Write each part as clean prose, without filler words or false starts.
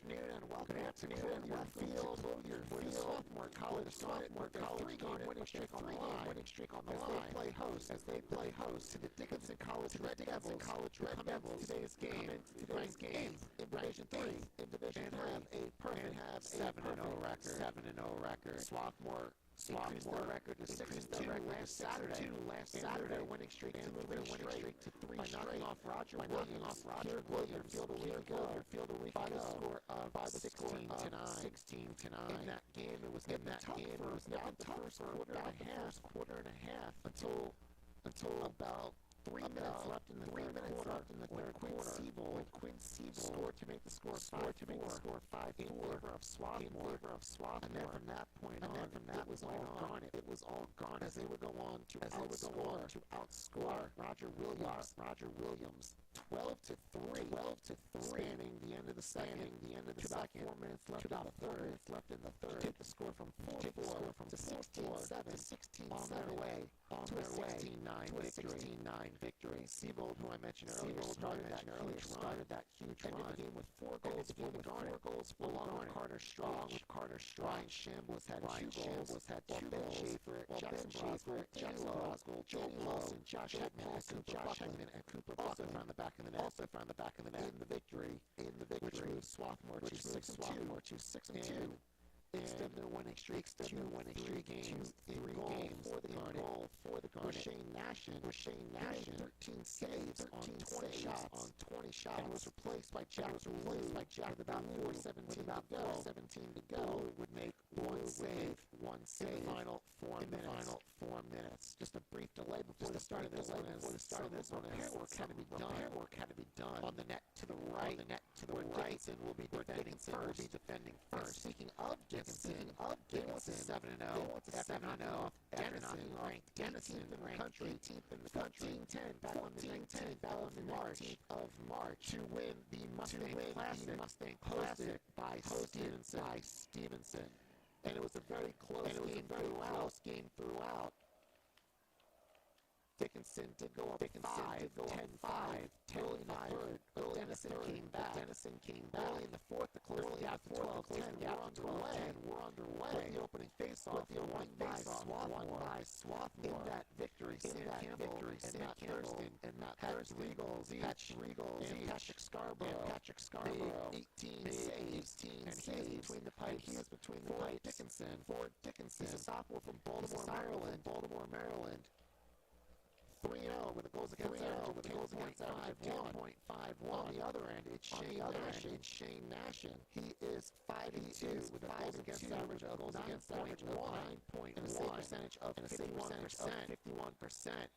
afternoon and welcome to Clothier Field Swarthmore College. Swarthmore College three-game winning streak on the line as they play host to the Dickinson College Red Devils. Today's game in Division 3 and have a perfect 7-0 record. Swarthmore increased their record to 6-2 last Saturday. Their winning streak to three straight off Roger Williams here at Clothier Field a week by the score of 16-9. In that game, it was tough for the first quarter and a half until about 3 minutes left in the third quarter. Quinn Siebold scored to make the score 5-4 in favor of Swarthmore. And then from that point on, it was all gone as they would go on to outscore Roger Williams 12-3, spanning the end of the second. To about 4 minutes left in the third. To take the score from 4-4 to 16-7 on their way to a 16-9 victory. Siebold, who I mentioned earlier, started that huge run. Ended the game with 4 goals for the Garnet. Along with Carter Strong. Ryan Shambliss had 2 goals. Ben Schaefer, Jackson Brosgold, Joel Lawson, Josh Hedman, and Cooper Buckland found the back of the net in the victory, which moved Swarthmore to 6-2. Extend their winning streaks to 3 games for the Garnet. With Shane Nashin 13 saves on 20 shots and was replaced by Jack Blue with about 4:17 to go. Would make one save in the final 4 minutes. Just a brief delay before the start of this one. Repair work had to be done on the net to the right. Dickinson will be defending first. Speaking of Dickinson, they went to 7-0 after knocking off Dennison ranked 18th in the country, 14-10 back on the 19th of March to win the Mustang Classic by Stevenson. And it was a very close game throughout. Dickinson did go up 10-5 early in the third, but Dennison came back early in the fourth to close the gap to 12-10. We're underway. With the opening face-off, won by Swarthmore. In that victory, Sam Campbell and Matt Regals and Patrick Scarborough. 18 saves, and he is between the pipes. Ford Dickinson is a sophomore from Baltimore, Maryland. 3-0 with the goals against average 10.51. On the other end, it's Shane Nashin. He is 5-2 with a goals against average of 9.1 and a save percentage of 51%.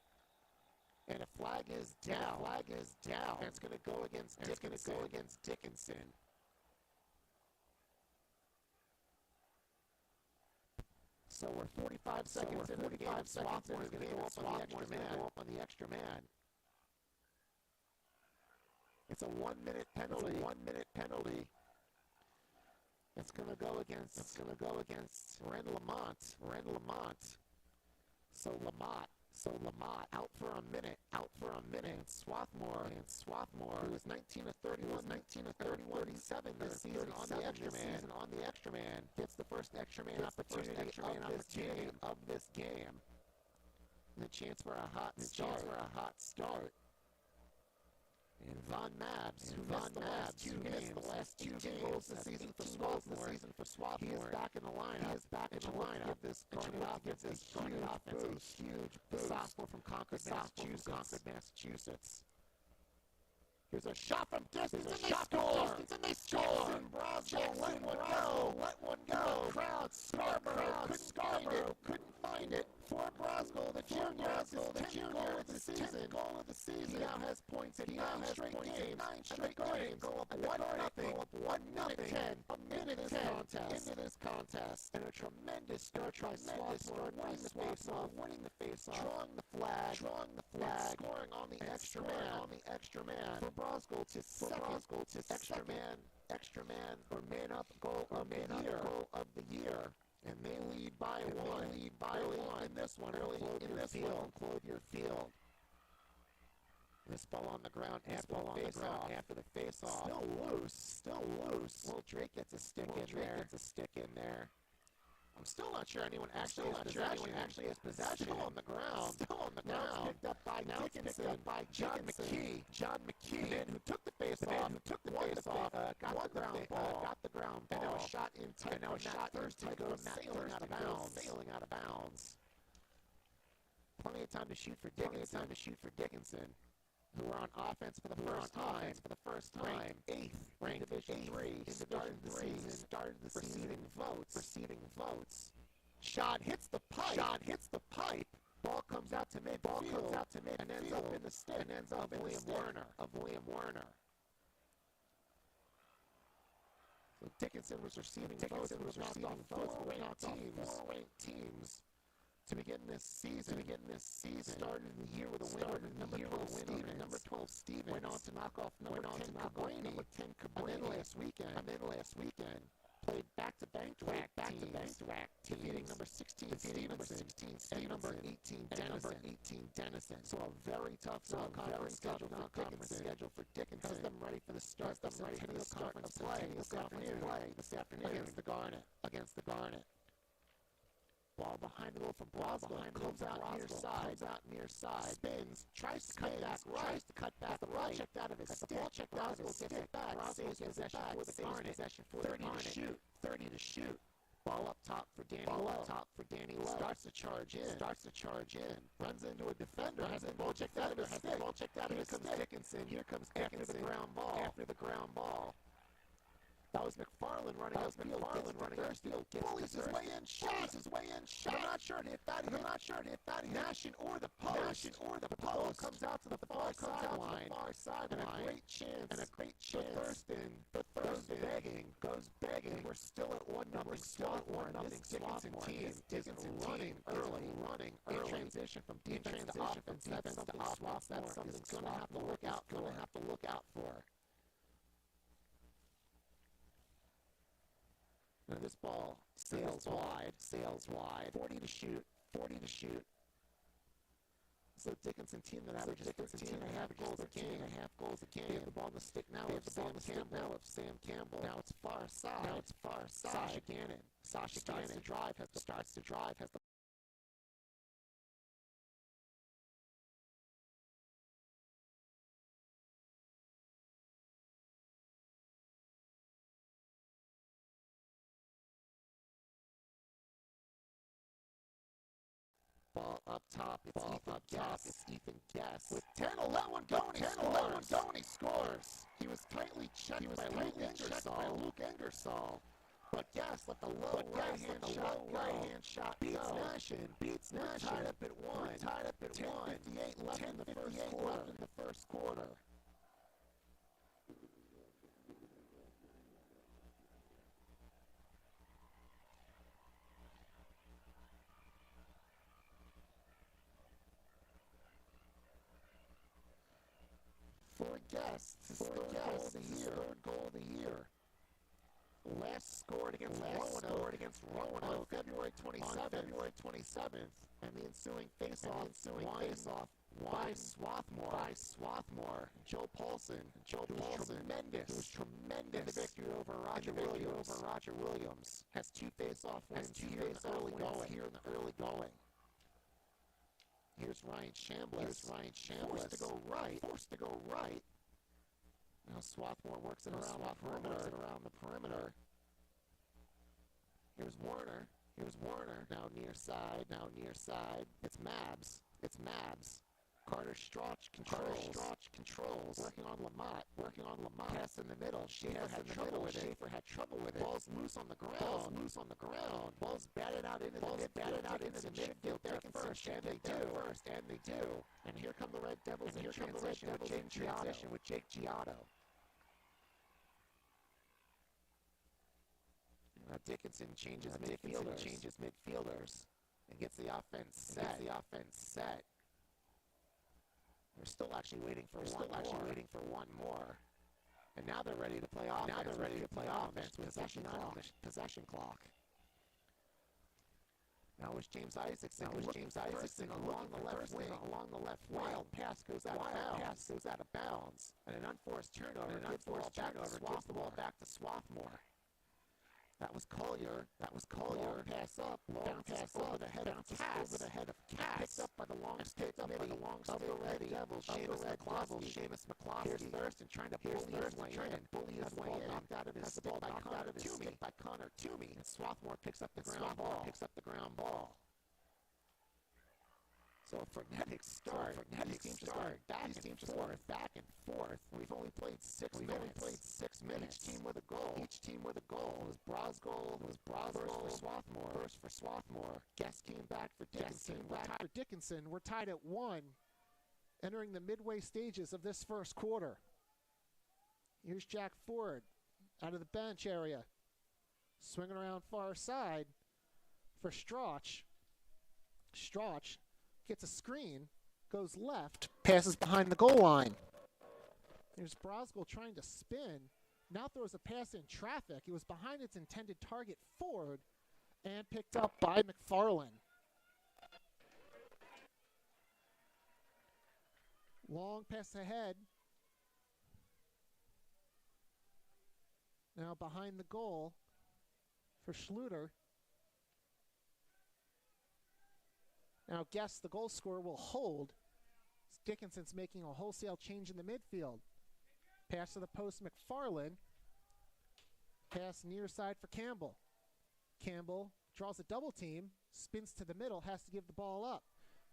And a flag is down. And it's going to go against Dickinson. So we're 45 seconds into the game. Swarthmore is going to go up on the extra man. It's a 1-minute penalty. It's going to go against Ren Lamont. So Lamont out for a minute. And Swarthmore, who is 19 of 37 this season on the extra man, gets the first extra man opportunity of this game. And the chance for a hot start. And Von Mabs, who missed the last two games this season for Swarthmore, he is back in the lineup. Give this huge boost. Sophomore from Concord, Massachusetts. Here's a shot from distance, and they score! And Brosgold let one go. The crowd, Scarborough couldn't find it. For Brosgold, the junior, his 10th goal of the season. He now has points at 9 straight games. Go up 1-0. A minute into this contest. And a tremendous start by Swarthmore, winning the face-off, drawing the flag, scoring on the extra man. For Brosgold to second extra man or man up goal of the year. And they lead by one in this one, early in this Clothier Field. This ball on the ground after the face-off. Still loose. Will Drake gets a stick in there. I'm still not sure anyone actually has possession. Still on the ground. Now it's picked up by Dickinson. John McKee. The man who took the face-off. Got the ground ball. And now a shot in tight. Thursday goes sailing out of bounds. Plenty of time to shoot Dickinson. Who were on offense for the first time. Eighth ranked Division 3. Started the season. Receiving votes. Shot hits the pipe. Ball comes out to midfield. And ends up in the stick. Of William Werner. So Dickinson was receiving votes for ranked teams. To begin this season, started the year with a win over number 12 Stevens. Went on to knock off number 10 Cabrini. And then last weekend, played back-to-back defeating number 16 Stevenson and number 18 Dennison. So a very tough non-conference schedule for Dickinson. Has them ready for the start of the Centennial Conference play this afternoon against the Garnet. Ball behind the goal from Broswell. Comes out near side. Spins. Tries to cut back the right. Checked out of his stick. Broswell gets possession for the Garnet. 30 to shoot. Ball up top for Danny Lowe. Starts to charge in. Runs into a defender. Has the ball checked out of his stick. Here comes Dickinson. After the ground ball. That was McFarland running Thursfield. Bullies his way in shot. I'm not sure it hit that. Nashing or the post. Ball comes out to the far sideline. And a great chance for Thurston. Goes begging. We're still at 1-0. This Dickinson team is running early. In transition from defense to offense. That's something Swarthmore's going to have to look out for. Now this ball sails wide. 40 to shoot. So Dickinson team that averages 13 and a half goals a game. They have the ball on the stick now of Sam Campbell. Now it's far side. Sasha Gannon. Starts to drive. Has the ball up top. It's Ethan Guest. With 10-11 going, he scores. He was tightly checked by Luke Ingersoll. But Guest let the low right-hand shot beats Nashing. Tied up at 1. 10:58 left in the first quarter. For Guest, his third goal of the year. Last scored against Roanoke February 27th. And the ensuing face-off by Swarthmore. Joe Paulson. It was tremendous. In the victory over Roger Williams. Has two face-off wins here in the early going. Here's Ryan Chambliss. Forced to go right. Now Swarthmore works it around the perimeter. Here's Werner. Now near side. It's Mabs. Carter Strauch controls. Working on Lamont. Pass in the middle. Schaefer had trouble with it. Ball's loose on the ground. Ball's batted out into the midfield. And they do. And here come the Red Devils in transition with Jake Giotto. Now Dickinson changes midfielders and gets the offense set. We're still actually waiting for one more. And now they're ready to play offense. With possession clock. Now is James Isaacson. Along the left wing. Wild pass goes out of bounds. And an unforced turnover. Gives the ball back to Swarthmore. That was Clothier. Long pass up. Over the head of Cass. Picked up by the long stick of the Red Devils. Seamus McCloskey. Here's Thurston trying to bully his way in. Knocked out of his stick by Connor Toomey. And Swarthmore picks up the ground ball. So a frenetic start. These teams start back and forth. We've only played 6 minutes. Each team with a goal. It was Bras goal. First for Swarthmore. Guest came back for Dickinson. We're tied at 1, entering the midway stages of this first quarter. Here's Jack Ford out of the bench area. Swinging around far side for Strauch. Strauch gets a screen, goes left, passes behind the goal line. Here's Brosgol trying to spin. Now throws a pass in traffic. It was behind its intended target, Ford, and picked up by McFarland. Long pass ahead. Now behind the goal for Schluter. Now guess the goal scorer will hold. Dickinson's making a wholesale change in the midfield. Pass to the post, McFarland. Pass near side for Campbell. Campbell draws a double team, spins to the middle, has to give the ball up.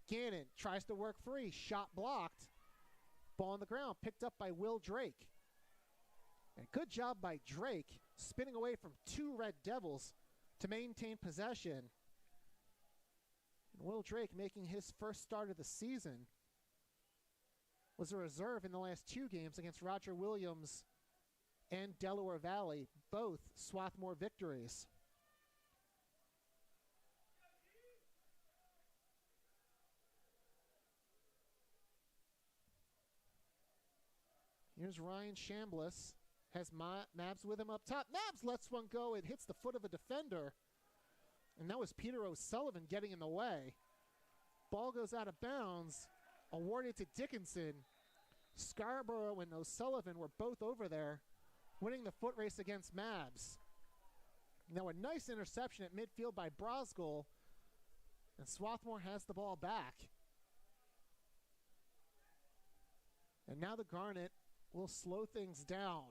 Gannon tries to work free, shot blocked. Ball on the ground, picked up by Will Drake. And good job by Drake, spinning away from 2 Red Devils to maintain possession. And Will Drake, making his first start of the season, was a reserve in the last 2 games against Roger Williams and Delaware Valley, both Swarthmore victories. Here's Ryan Chambliss, has Mabs with him up top. Mabs lets one go, it hits the foot of a defender. And that was Peter O'Sullivan getting in the way. Ball goes out of bounds, awarded to Dickinson. Scarborough and O'Sullivan were both over there, winning the foot race against Mabs. Now a nice interception at midfield by Brosgol, and Swarthmore has the ball back. And now the Garnet will slow things down.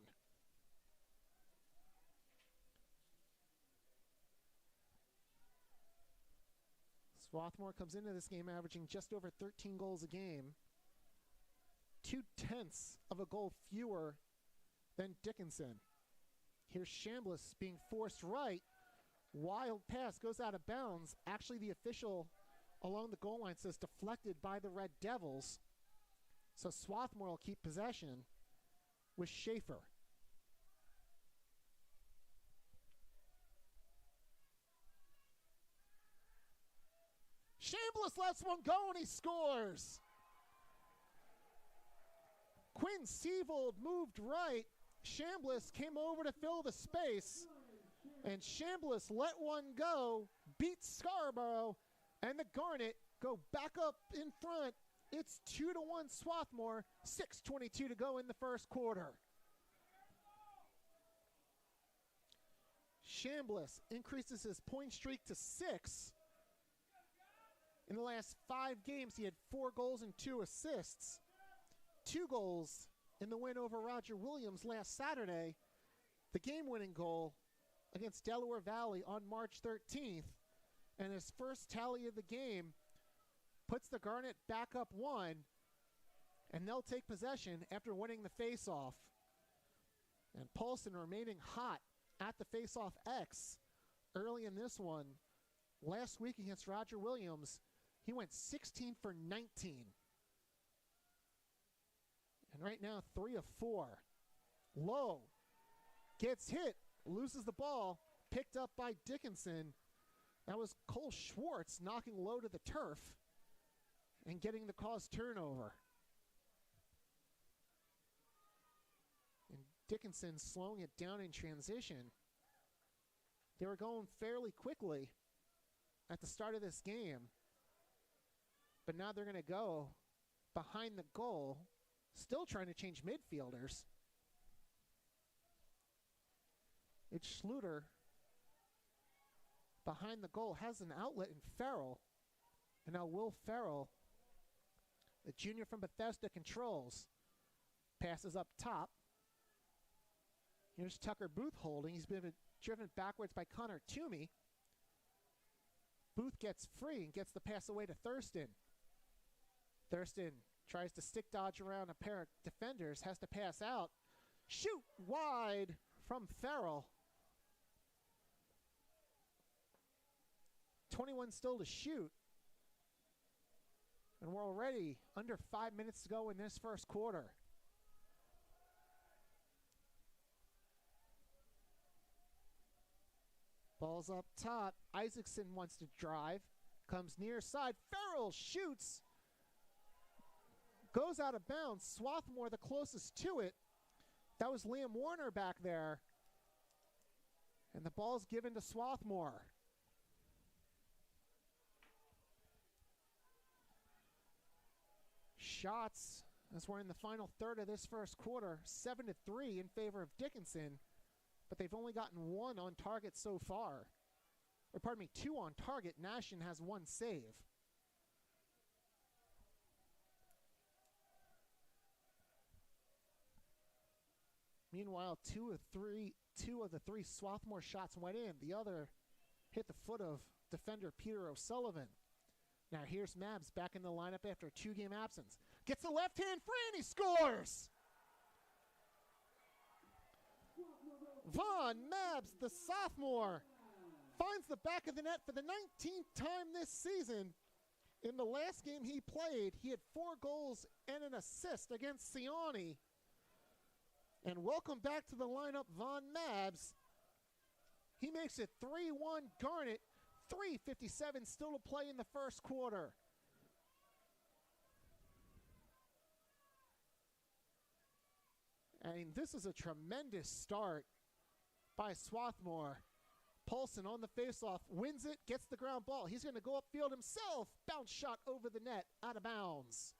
Swarthmore comes into this game averaging just over 13 goals a game, 0.2 of a goal fewer than Dickinson. Here's Chambliss being forced right. Wild pass goes out of bounds. Actually, the official along the goal line says deflected by the Red Devils. So Swarthmore will keep possession with Schaefer. Chambliss lets one go and he scores. Quinn Seavold moved right. Chambliss came over to fill the space. And Chambliss let one go, beat Scarborough, and the Garnet go back up in front. It's 2-1 Swarthmore, 6:22 to go in the first quarter. Chambliss increases his point streak to 6. In the last 5 games, he had 4 goals and 2 assists. 2 goals in the win over Roger Williams last Saturday. The game-winning goal against Delaware Valley on March 13th. And his first tally of the game puts the Garnet back up 1. And they'll take possession after winning the face-off. And Paulson remaining hot at the face-off X early in this one. Last week against Roger Williams, he went 16 for 19. And right now, 3 of 4. Low gets hit, loses the ball, picked up by Dickinson. That was Cole Schwartz knocking low to the turf and getting the cause turnover. And Dickinson slowing it down in transition. They were going fairly quickly. at the start of this game. But now they're going to go behind the goal, still trying to change midfielders. It's Schluter behind the goal, has an outlet in Farrell. And now Will Farrell, the junior from Bethesda, controls. Passes up top. Here's Tucker Booth holding. He's been driven backwards by Connor Toomey. Booth gets free and gets the pass away to Thurston. Thurston tries to stick dodge around a pair of defenders, has to pass out. Shoot wide from Farrell. 21 still to shoot. And we're already under 5 minutes to go in this first quarter. Ball's up top. Isaacson wants to drive. Comes near side. Farrell shoots. Goes out of bounds. Swarthmore the closest to it. That was Liam Warner back there. And the ball's given to Swarthmore. Shots, as we're in the final third of this first quarter, 7-3 in favor of Dickinson, but they've only gotten one on target so far. Or pardon me, two on target. Nashin has one save. Meanwhile, two of the three Swarthmore shots went in. The other hit the foot of defender Peter O'Sullivan. Now here's Mabs back in the lineup after a two-game absence. Gets a left-hand free and he scores! Vaughn Mabs, the sophomore, finds the back of the net for the 19th time this season. In the last game he played, he had 4 goals and an assist against Siani. And welcome back to the lineup, Vaughn Mabs. He makes it 3-1 Garnet. 3:57 still to play in the first quarter. And this is a tremendous start by Swarthmore. Paulson on the faceoff, wins it, gets the ground ball. He's going to go upfield himself. Bounce shot over the net, out of bounds.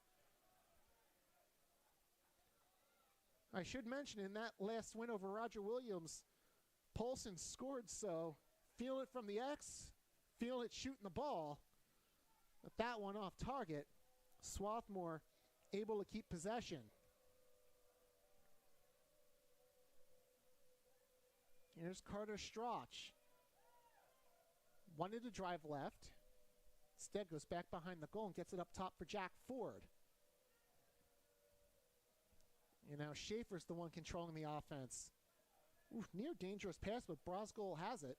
I should mention in that last win over Roger Williams, Paulson scored, so feel it from the X. Feel it shooting the ball, but that one off target. Swarthmore able to keep possession. Here's Carter Strach. Wanted to drive left. Instead goes back behind the goal and gets it up top for Jack Ford. And now Schaefer's the one controlling the offense. Ooh, near dangerous pass, but Brosgol has it.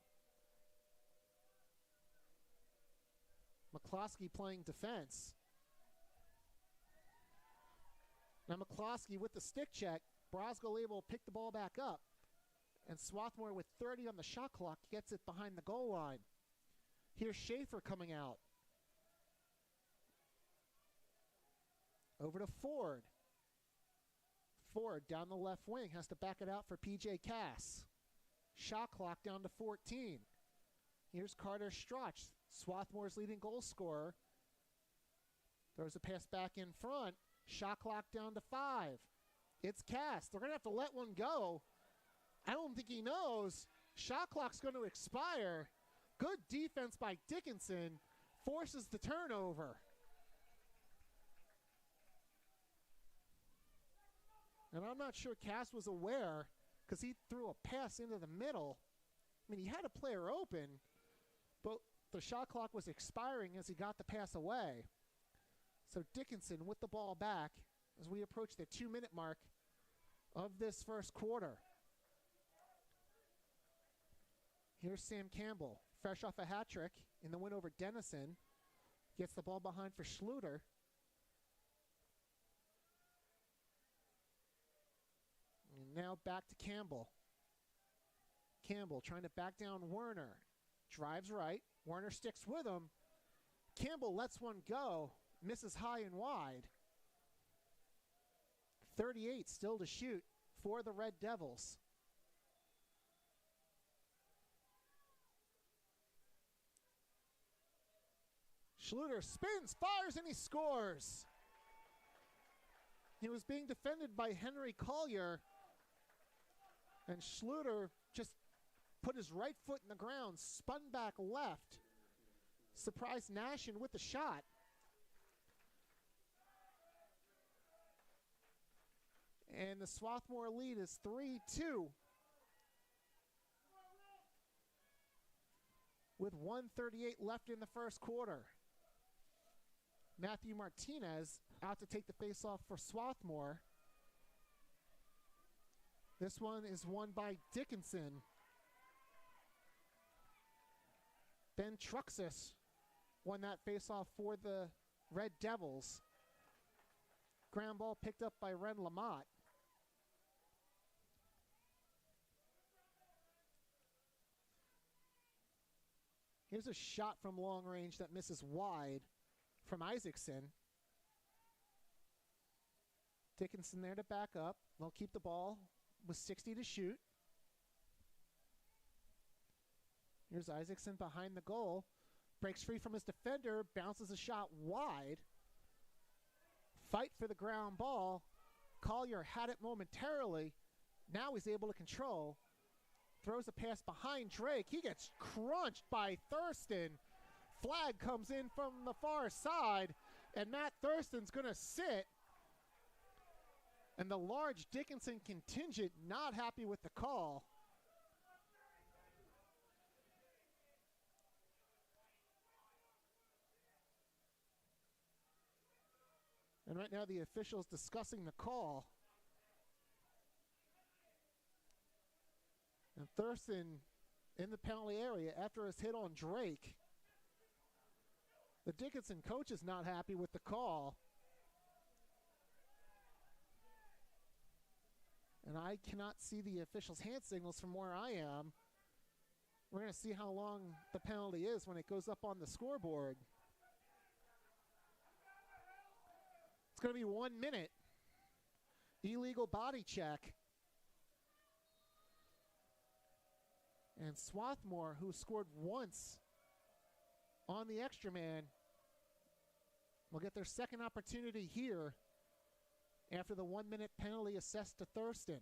McCloskey playing defense. Now McCloskey with the stick check. Brosgol able to pick the ball back up. And Swarthmore with 30 on the shot clock gets it behind the goal line. Here's Schaefer coming out. Over to Ford. Ford down the left wing has to back it out for PJ Cass. Shot clock down to 14. Here's Carter Strach, Swarthmore's leading goal scorer. Throws a pass back in front. Shot clock down to 5. It's Cass. They're going to have to let one go. I don't think he knows. Shot clock's going to expire. Good defense by Dickinson. Forces the turnover. And I'm not sure Cass was aware because he threw a pass into the middle. I mean, he had a player open, but the shot clock was expiring as he got the pass away. So Dickinson with the ball back as we approach the 2-minute mark of this first quarter. Here's Sam Campbell, fresh off a hat trick in the win over Denison. Gets the ball behind for Schluter. And now back to Campbell. Campbell trying to back down Werner. Drives right. Werner sticks with him. Campbell lets one go. Misses high and wide. 38 still to shoot for the Red Devils. Schluter spins, fires, and he scores. He was being defended by Henry Collier, and Schluter just put his right foot in the ground, spun back left, surprised Nashin with the shot. And the Swarthmore lead is 3-2. With 1:38 left in the first quarter. Matthew Martinez out to take the faceoff for Swarthmore. This one is won by Dickinson. Ben Truxas won that faceoff for the Red Devils. Ground ball picked up by Ren Lamott. Here's a shot from long range that misses wide from Isaacson. Dickinson there to back up. They'll keep the ball with 60 to shoot. Here's Isaacson behind the goal. Breaks free from his defender, bounces a shot wide. Fight for the ground ball. Collier had it momentarily. Now he's able to control. Throws a pass behind Drake. He gets crunched by Thurston. Flag comes in from the far side, and Matt Thurston's going to sit. And the large Dickinson contingent not happy with the call. And right now the officials discussing the call. And Thurston in the penalty area after his hit on Drake. The Dickinson coach is not happy with the call. And I cannot see the officials' hand signals from where I am. We're going to see how long the penalty is when it goes up on the scoreboard. It's going to be 1 minute. Illegal body check. And Swarthmore, who scored once on the extra man, will get their second opportunity here after the 1 minute penalty assessed to Thurston.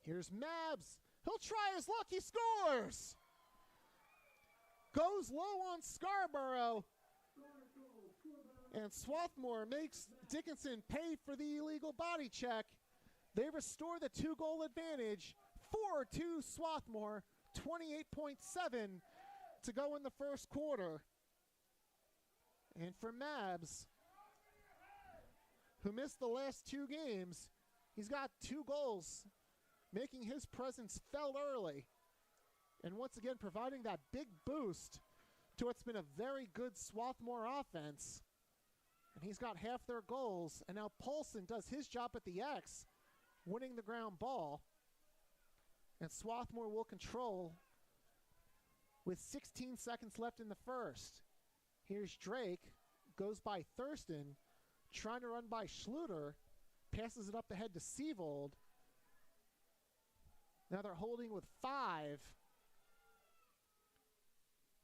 Here's Mabs. He'll try his luck. He scores. Goes low on Scarborough. And Swarthmore makes Dickinson pay for the illegal body check. They restore the 2-goal advantage. 4-2 Swarthmore. 28.7 to go in the first quarter. And for Mabs, who missed the last 2 games, he's got 2 goals, making his presence felt early. And once again, providing that big boost to what's been a very good Swarthmore offense. And he's got half their goals. And now Paulson does his job at the X, winning the ground ball. And Swarthmore will control with 16 seconds left in the first. Here's Drake, goes by Thurston, trying to run by Schluter, passes it up the head to Sievold. Now they're holding with 5.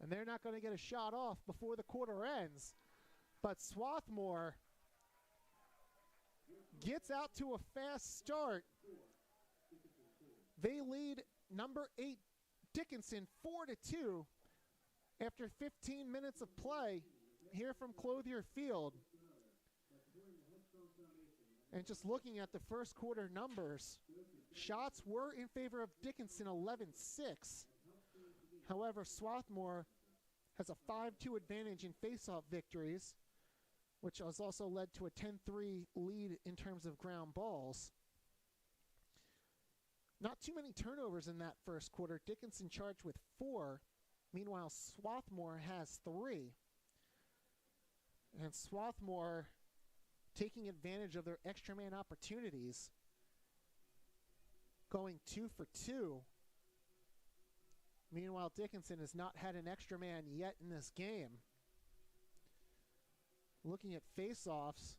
And they're not going to get a shot off before the quarter ends. But Swarthmore gets out to a fast start. They lead number 8 Dickinson 4-2 after 15 minutes of play here from Clothier Field. And just looking at the first quarter numbers, shots were in favor of Dickinson 11-6. However, Swarthmore has a 5-2 advantage in faceoff victories, which has also led to a 10-3 lead in terms of ground balls. Not too many turnovers in that first quarter. Dickinson charged with 4. Meanwhile, Swarthmore has 3. And Swarthmore taking advantage of their extra man opportunities, going 2 for 2. Meanwhile, Dickinson has not had an extra man yet in this game. Looking at face-offs,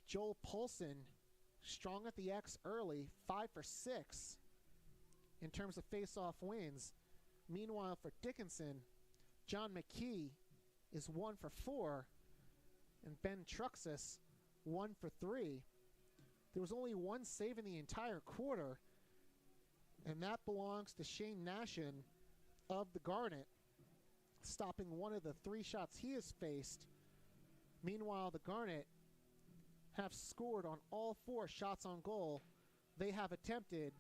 Joel Polson strong at the X early, 5 for 6 in terms of face-off wins. Meanwhile, for Dickinson, John McKee is 1 for 4, and Ben Truxas 1 for 3. There was only one save in the entire quarter, and that belongs to Shane Nashin of the Garnet, stopping one of the 3 shots he has faced. Meanwhile, the Garnet have scored on all 4 shots on goal they have attempted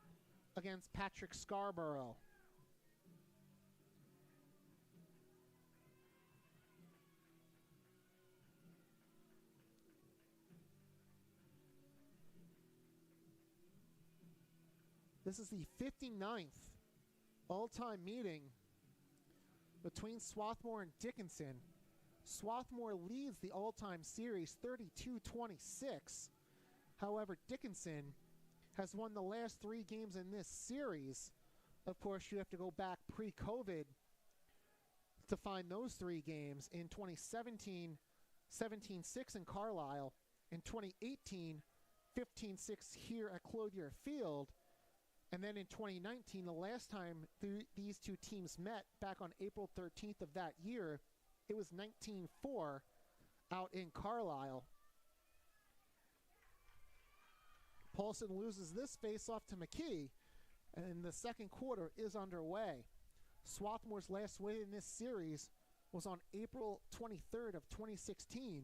against Patrick Scarborough. This is the 59th all-time meeting between Swarthmore and Dickinson. Swarthmore leads the all-time series 32-26. However, Dickinson has won the last 3 games in this series. Of course, you have to go back pre-COVID to find those 3 games. In 2017, 17-6 in Carlisle. In 2018, 15-6 here at Clothier Field. And then in 2019, the last time these 2 teams met, back on April 13th of that year, it was 19-4 out in Carlisle. Paulson loses this face-off to McKee, and the second quarter is underway. Swarthmore's last win in this series was on April 23rd of 2016.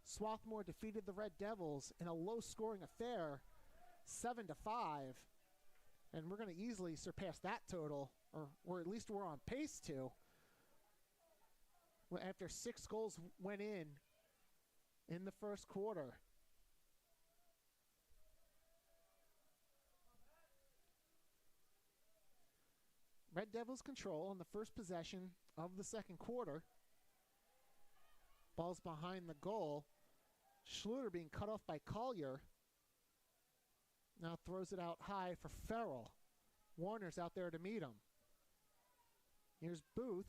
Swarthmore defeated the Red Devils in a low-scoring affair, 7-5. And we're going to easily surpass that total, or at least we're on pace to. After 6 goals went in the first quarter. Red Devils control on the first possession of the second quarter. Ball's behind the goal. Schluter being cut off by Collier. Now throws it out high for Farrell. Warner's out there to meet him. Here's Booth.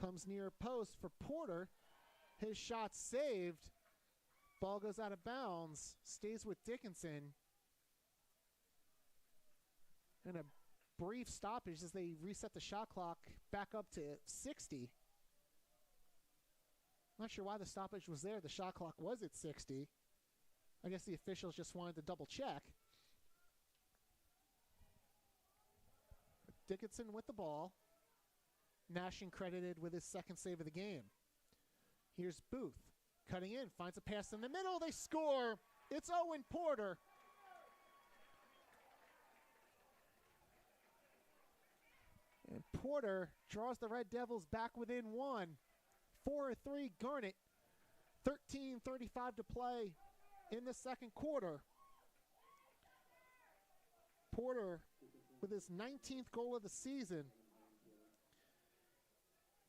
Comes near post for Porter. His shot saved. Ball goes out of bounds. Stays with Dickinson. And a brief stoppage as they reset the shot clock back up to 60. Not sure why the stoppage was there. The shot clock was at 60. I guess the officials just wanted to double check. Dickinson with the ball. Nashin credited with his second save of the game. Here's Booth. Cutting in. Finds a pass in the middle. They score. It's Owen Porter. And Porter draws the Red Devils back within 1. 4-3 Garnet. 13:35 to play in the second quarter. Porter, with his 19th goal of the season,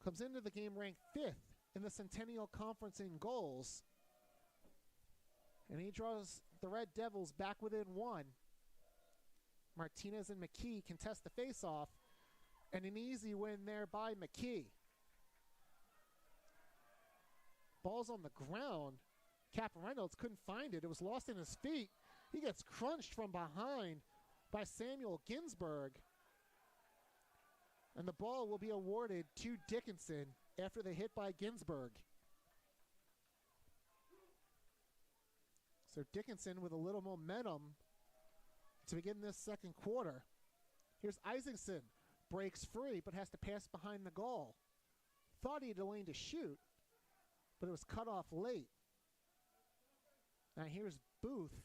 comes into the game ranked 5th in the Centennial Conference in goals. And he draws the Red Devils back within 1. Martinez and McKee contest the faceoff, and an easy win there by McKee. Ball's on the ground. Cap Reynolds couldn't find it. It was lost in his feet. He gets crunched from behind by Samuel Ginsberg. And the ball will be awarded to Dickinson after the hit by Ginsberg. So Dickinson with a little momentum to begin this second quarter. Here's Isaacson. Breaks free, but has to pass behind the goal. Thought he had a lane to shoot, but it was cut off late. Now here's Booth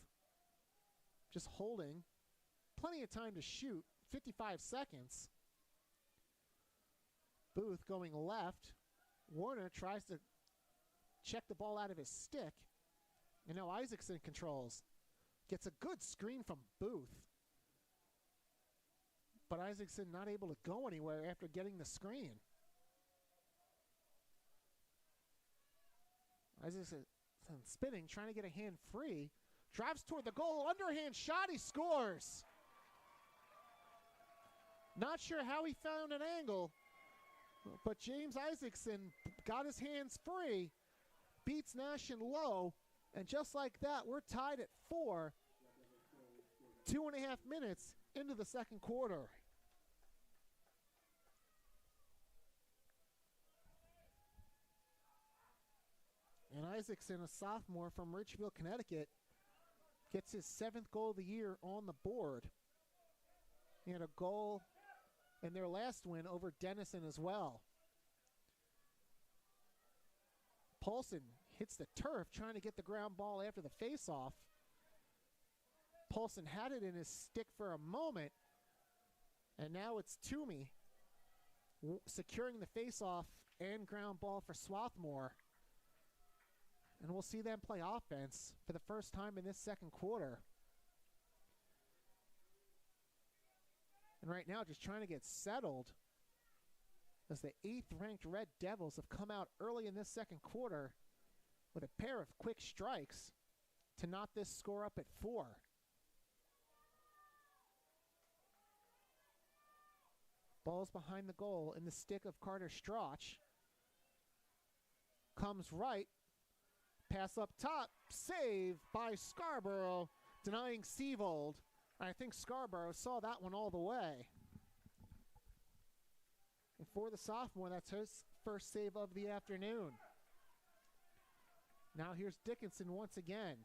just holding. Plenty of time to shoot. 55 seconds. Booth going left. Warner tries to check the ball out of his stick. And now Isaacson controls. Gets a good screen from Booth. But Isaacson not able to go anywhere after getting the screen. Isaacson spinning, trying to get a hand free. Drives toward the goal. Underhand shot. He scores. Not sure how he found an angle, but James Isaacson got his hands free. Beats Nashin low. And just like that, we're tied at 4. 2.5 minutes into the second quarter. And Isaacson, a sophomore from Ridgefield, Connecticut, gets his 7th goal of the year on the board. He had a goal in their last win over Denison as well. Paulson hits the turf trying to get the ground ball after the faceoff. Paulson had it in his stick for a moment, and now it's Toomey securing the faceoff and ground ball for Swarthmore. And we'll see them play offense for the first time in this second quarter. And right now just trying to get settled as the 8th-ranked Red Devils have come out early in this second quarter with a pair of quick strikes to knot this score up at 4. Ball's behind the goal in the stick of Carter Strach. Comes right. Pass up top. Save by Scarborough, denying Seavold. I think Scarborough saw that one all the way. And for the sophomore, that's his first save of the afternoon. Now here's Dickinson once again.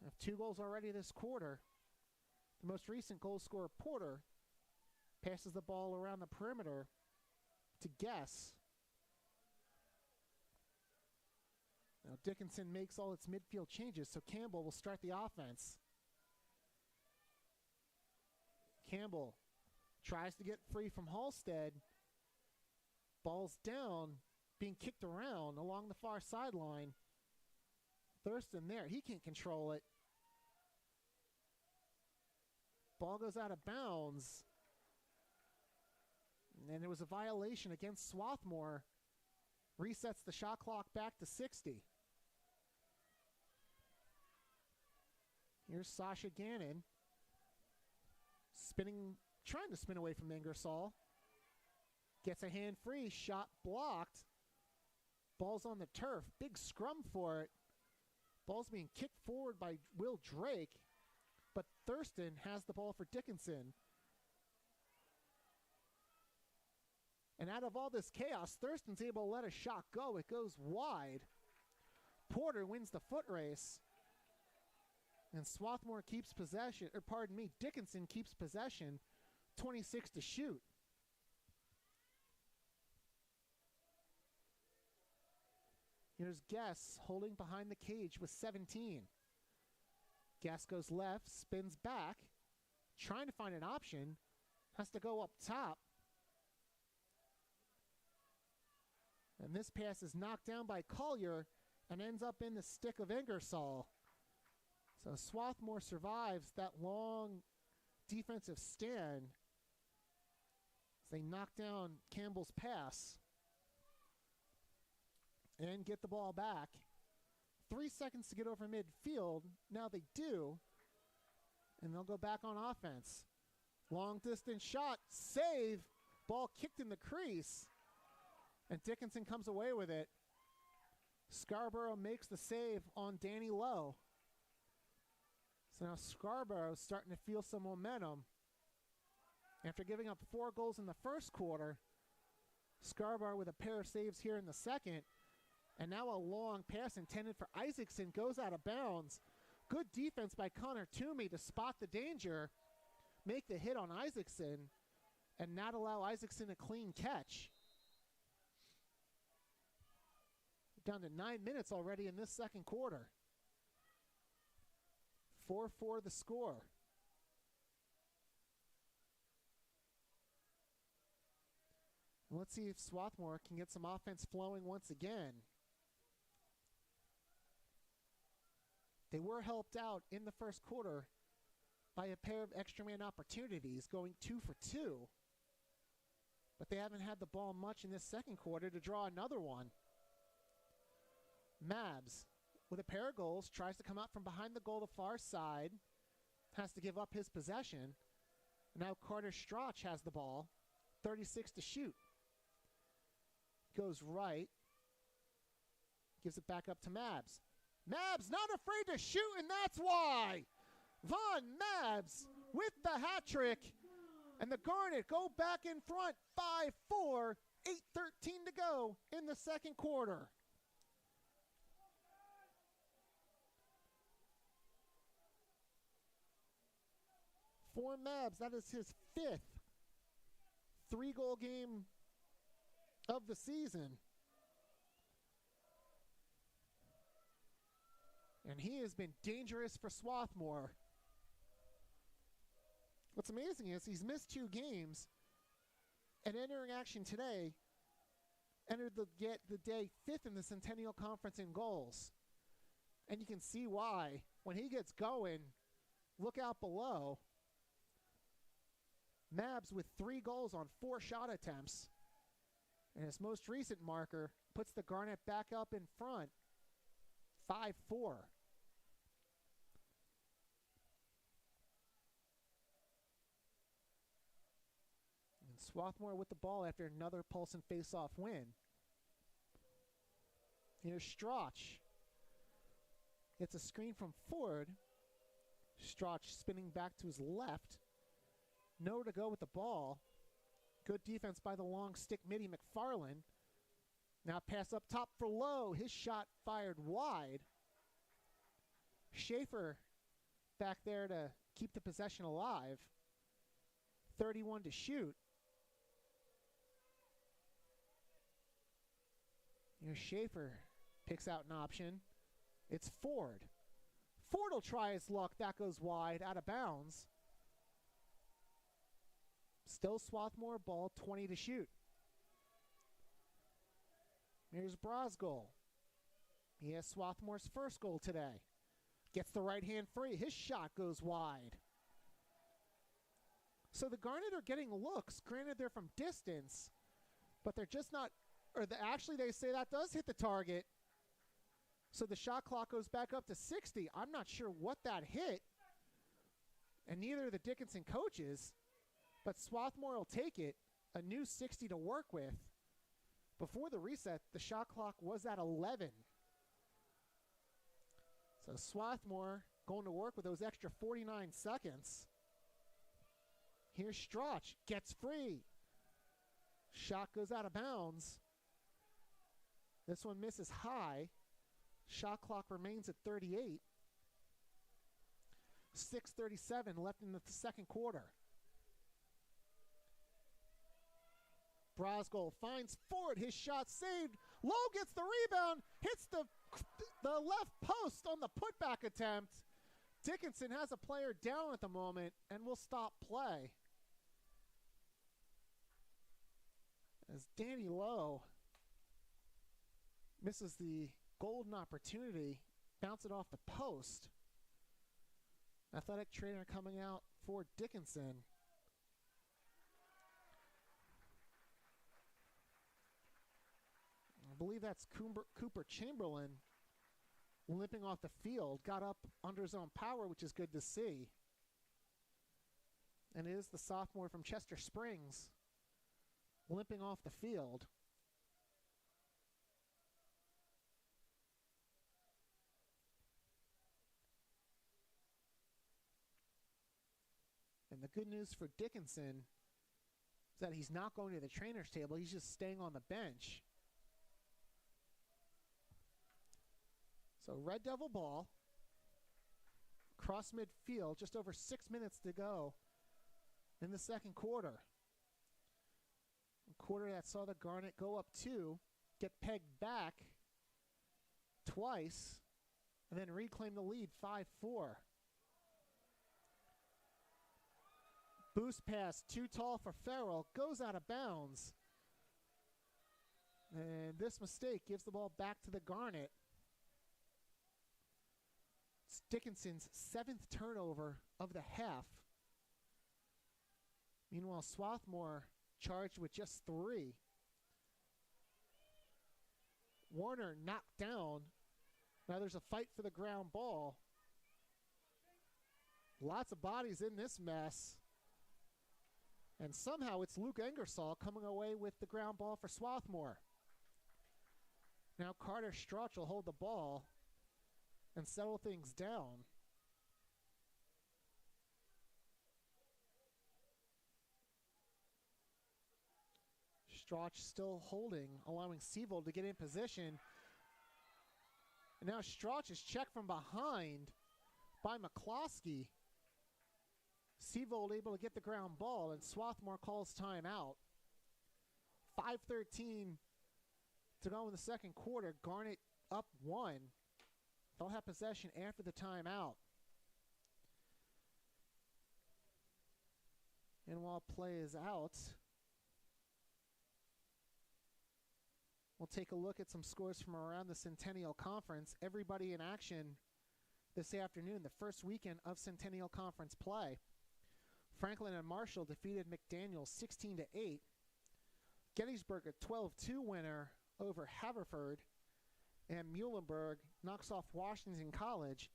Have 2 goals already this quarter. The most recent goal scorer, Porter, passes the ball around the perimeter to Guess. Now Dickinson makes all its midfield changes, so Campbell will start the offense. Campbell tries to get free from Halstead. Ball's down, being kicked around along the far sideline. Thurston there, he can't control it. Ball goes out of bounds. And it was a violation against Swarthmore. Resets the shot clock back to 60. Here's Sasha Gannon. Trying to spin away from Ingersoll. Gets a hand free, shot blocked. Ball's on the turf, big scrum for it. Ball's being kicked forward by Will Drake, but Thurston has the ball for Dickinson. And out of all this chaos, Thurston's able to let a shot go. It goes wide. Porter wins the foot race. And Swarthmore keeps possession, Dickinson keeps possession, 26 to shoot. Here's Guess holding behind the cage with 17. Guess goes left, spins back, trying to find an option, has to go up top. And this pass is knocked down by Collier and ends up in the stick of Ingersoll. So Swarthmore survives that long defensive stand as they knock down Campbell's pass and get the ball back. 3 seconds to get over midfield. Now they do, and they'll go back on offense. Long distance shot, save, ball kicked in the crease, and Dickinson comes away with it. Scarborough makes the save on Danny Lowe. So now Scarborough's starting to feel some momentum. After giving up 4 goals in the first quarter, Scarborough with a pair of saves here in the second. And now a long pass intended for Isaacson goes out of bounds. Good defense by Connor Toomey to spot the danger, make the hit on Isaacson, and not allow Isaacson a clean catch. Down to 9 minutes already in this second quarter. 4-4 the score. Let's see if Swarthmore can get some offense flowing once again. They were helped out in the first quarter by a pair of extra man opportunities, going 2 for 2. But they haven't had the ball much in this second quarter to draw another one. Mabs, with a pair of goals, tries to come out from behind the goal the far side, has to give up his possession. Now Carter Strach has the ball, 36 to shoot. Goes right, gives it back up to Mabs. Mabs not afraid to shoot, and that's why. Von Mabs with the hat trick. And the Garnet go back in front, 5-4 8:13 to go in the second quarter. For Mabs, that is his 5th 3-goal game of the season. And he has been dangerous for Swarthmore. What's amazing is he's missed 2 games, and entering action today, entered the day 5th in the Centennial Conference in goals. And you can see why. When he gets going, look out below. Mabs with 3 goals on 4 shot attempts. And his most recent marker puts the Garnet back up in front, 5-4. And Swarthmore with the ball after another Paulson face-off win. Here's Strach. It's a screen from Ford. Strach spinning back to his left. Nowhere to go with the ball. Good defense by the long stick midi McFarland. Now pass up top for Lowe. His shot fired wide. Schaefer back there to keep the possession alive. 31 to shoot. Here's Schaefer. Picks out an option. It's Ford. Ford will try his luck. That goes wide, out of bounds. Still Swarthmore ball, 20 to shoot. Here's Brosgol. He has Swarthmore's first goal today. Gets the right hand free. His shot goes wide. So the Garnet are getting looks. Granted, they're from distance, but they're just not, actually they say that does hit the target. So the shot clock goes back up to 60. I'm not sure what that hit, and neither are the Dickinson coaches. But Swarthmore will take it, a new 60 to work with. Before the reset, the shot clock was at 11. So Swarthmore going to work with those extra 49 seconds. Here's Strach, gets free. Shot goes out of bounds. This one misses high. Shot clock remains at 38. 6:37 left in the second quarter. Brosgol finds Ford. His shot saved. Lowe gets the rebound. Hits the left post on the putback attempt. Dickinson has a player down at the moment and will stop play. As Danny Lowe misses the golden opportunity, bounce it off the post. Athletic trainer coming out for Dickinson. I believe that's Cooper Chamberlain limping off the field. Got up under his own power, which is good to see. And it is the sophomore from Chester Springs limping off the field. And the good news for Dickinson is that he's not going to the trainer's table. He's just staying on the bench. So Red Devil ball. Cross midfield, just over 6 minutes to go in the second quarter. A quarter that saw the Garnet go up 2, get pegged back twice, and then reclaim the lead 5-4. Boost pass, too tall for Farrell, goes out of bounds. And this mistake gives the ball back to the Garnet. It's Dickinson's 7th turnover of the half. Meanwhile, Swarthmore charged with just 3. Warner knocked down. Now there's a fight for the ground ball. Lots of bodies in this mess. And somehow it's Luke Engersall coming away with the ground ball for Swarthmore. Now Carter Strach will hold the ball and settle things down. Strauch still holding, allowing Seavold to get in position. And now Strauch is checked from behind by McCloskey. Seavold able to get the ground ball, and Swarthmore calls timeout. 5:13 to go in the second quarter. Garnet up 1. They'll have possession after the timeout. And while play is out, we'll take a look at some scores from around the Centennial Conference. Everybody in action this afternoon, the first weekend of Centennial Conference play. Franklin and Marshall defeated McDaniel 16-8. Gettysburg a 12-2 winner over Haverford. And Muhlenberg knocks off Washington College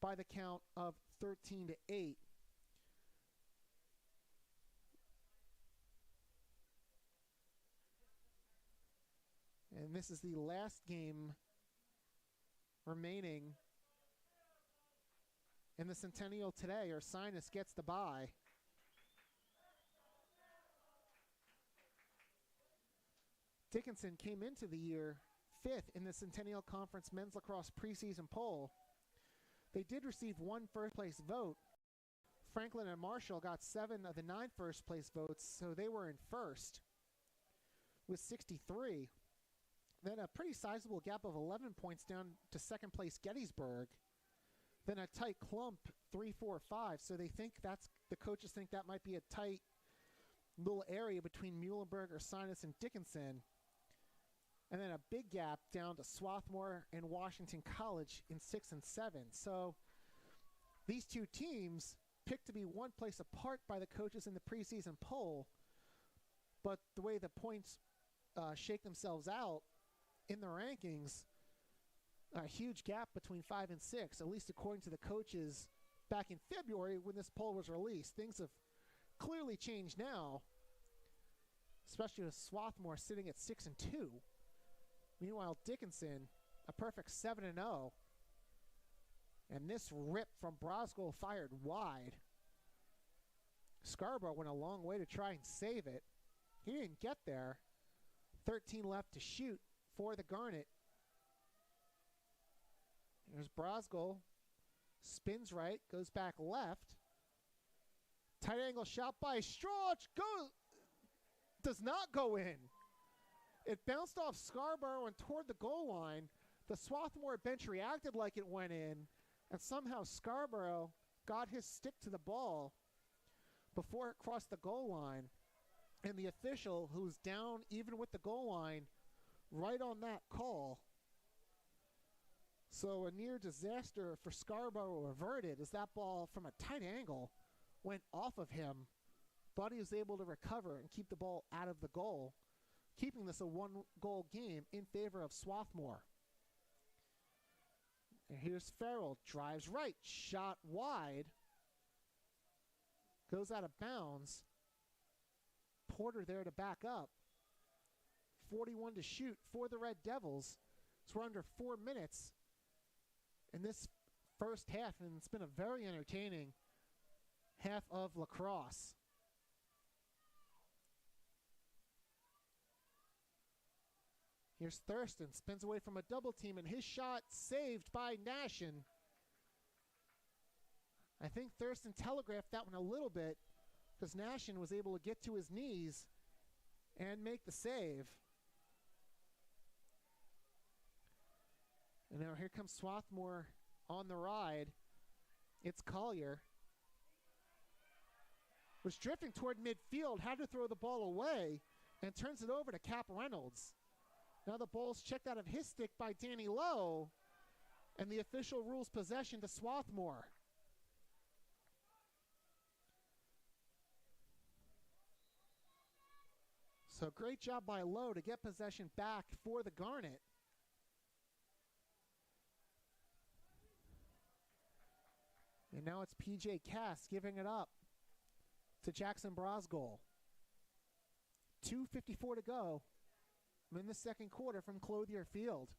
by the count of 13-8. And this is the last game remaining in the Centennial today. Ursinus gets the bye. Dickinson came into the year 5th in the Centennial Conference Men's Lacrosse preseason poll. They did receive 1 first-place vote. Franklin and Marshall got 7 of the 9 first-place votes, so they were in first with 63. Then a pretty sizable gap of 11 points down to second-place Gettysburg. Then a tight clump, 3-4-5. So they think the coaches think that might be a tight little area between Muhlenberg, Ursinus, and Dickinson. And then a big gap down to Swarthmore and Washington College in 6 and 7. So these two teams picked to be 1 place apart by the coaches in the preseason poll. But the way the points shake themselves out in the rankings, a huge gap between 5 and 6, at least according to the coaches back in February when this poll was released. Things have clearly changed now, especially with Swarthmore sitting at 6 and 2. Meanwhile, Dickinson, a perfect 7 and 0. And this rip from Brosgol fired wide. Scarborough went a long way to try and save it. He didn't get there. 13 left to shoot for the Garnet. There's Brosgol. Spins right, goes back left. Tight angle shot by Strauch. Does not go in. It bounced off Scarborough and toward the goal line. The Swarthmore bench reacted like it went in, and somehow Scarborough got his stick to the ball before it crossed the goal line. And the official, who's down even with the goal line, right on that call. So a near disaster for Scarborough averted as that ball from a tight angle went off of him, but he was able to recover and keep the ball out of the goal, keeping this a 1-goal game in favor of Swarthmore. And here's Farrell, drives right, shot wide, goes out of bounds. Porter there to back up. 41 to shoot for the Red Devils. So we're under 4 minutes in this first half, and it's been a very entertaining half of lacrosse. Here's Thurston, spins away from a double team, and his shot saved by Nashin. I think Thurston telegraphed that one a little bit because Nashin was able to get to his knees and make the save. And now here comes Swarthmore on the ride. It's Collier. Was drifting toward midfield, had to throw the ball away, and turns it over to Cap Reynolds. Now the ball's checked out of his stick by Danny Lowe, and the official rules possession to Swarthmore. So great job by Lowe to get possession back for the Garnet. And now it's PJ Cass giving it up to Jackson Brosgol. 2:54 to go in the second quarter from Clothier Field.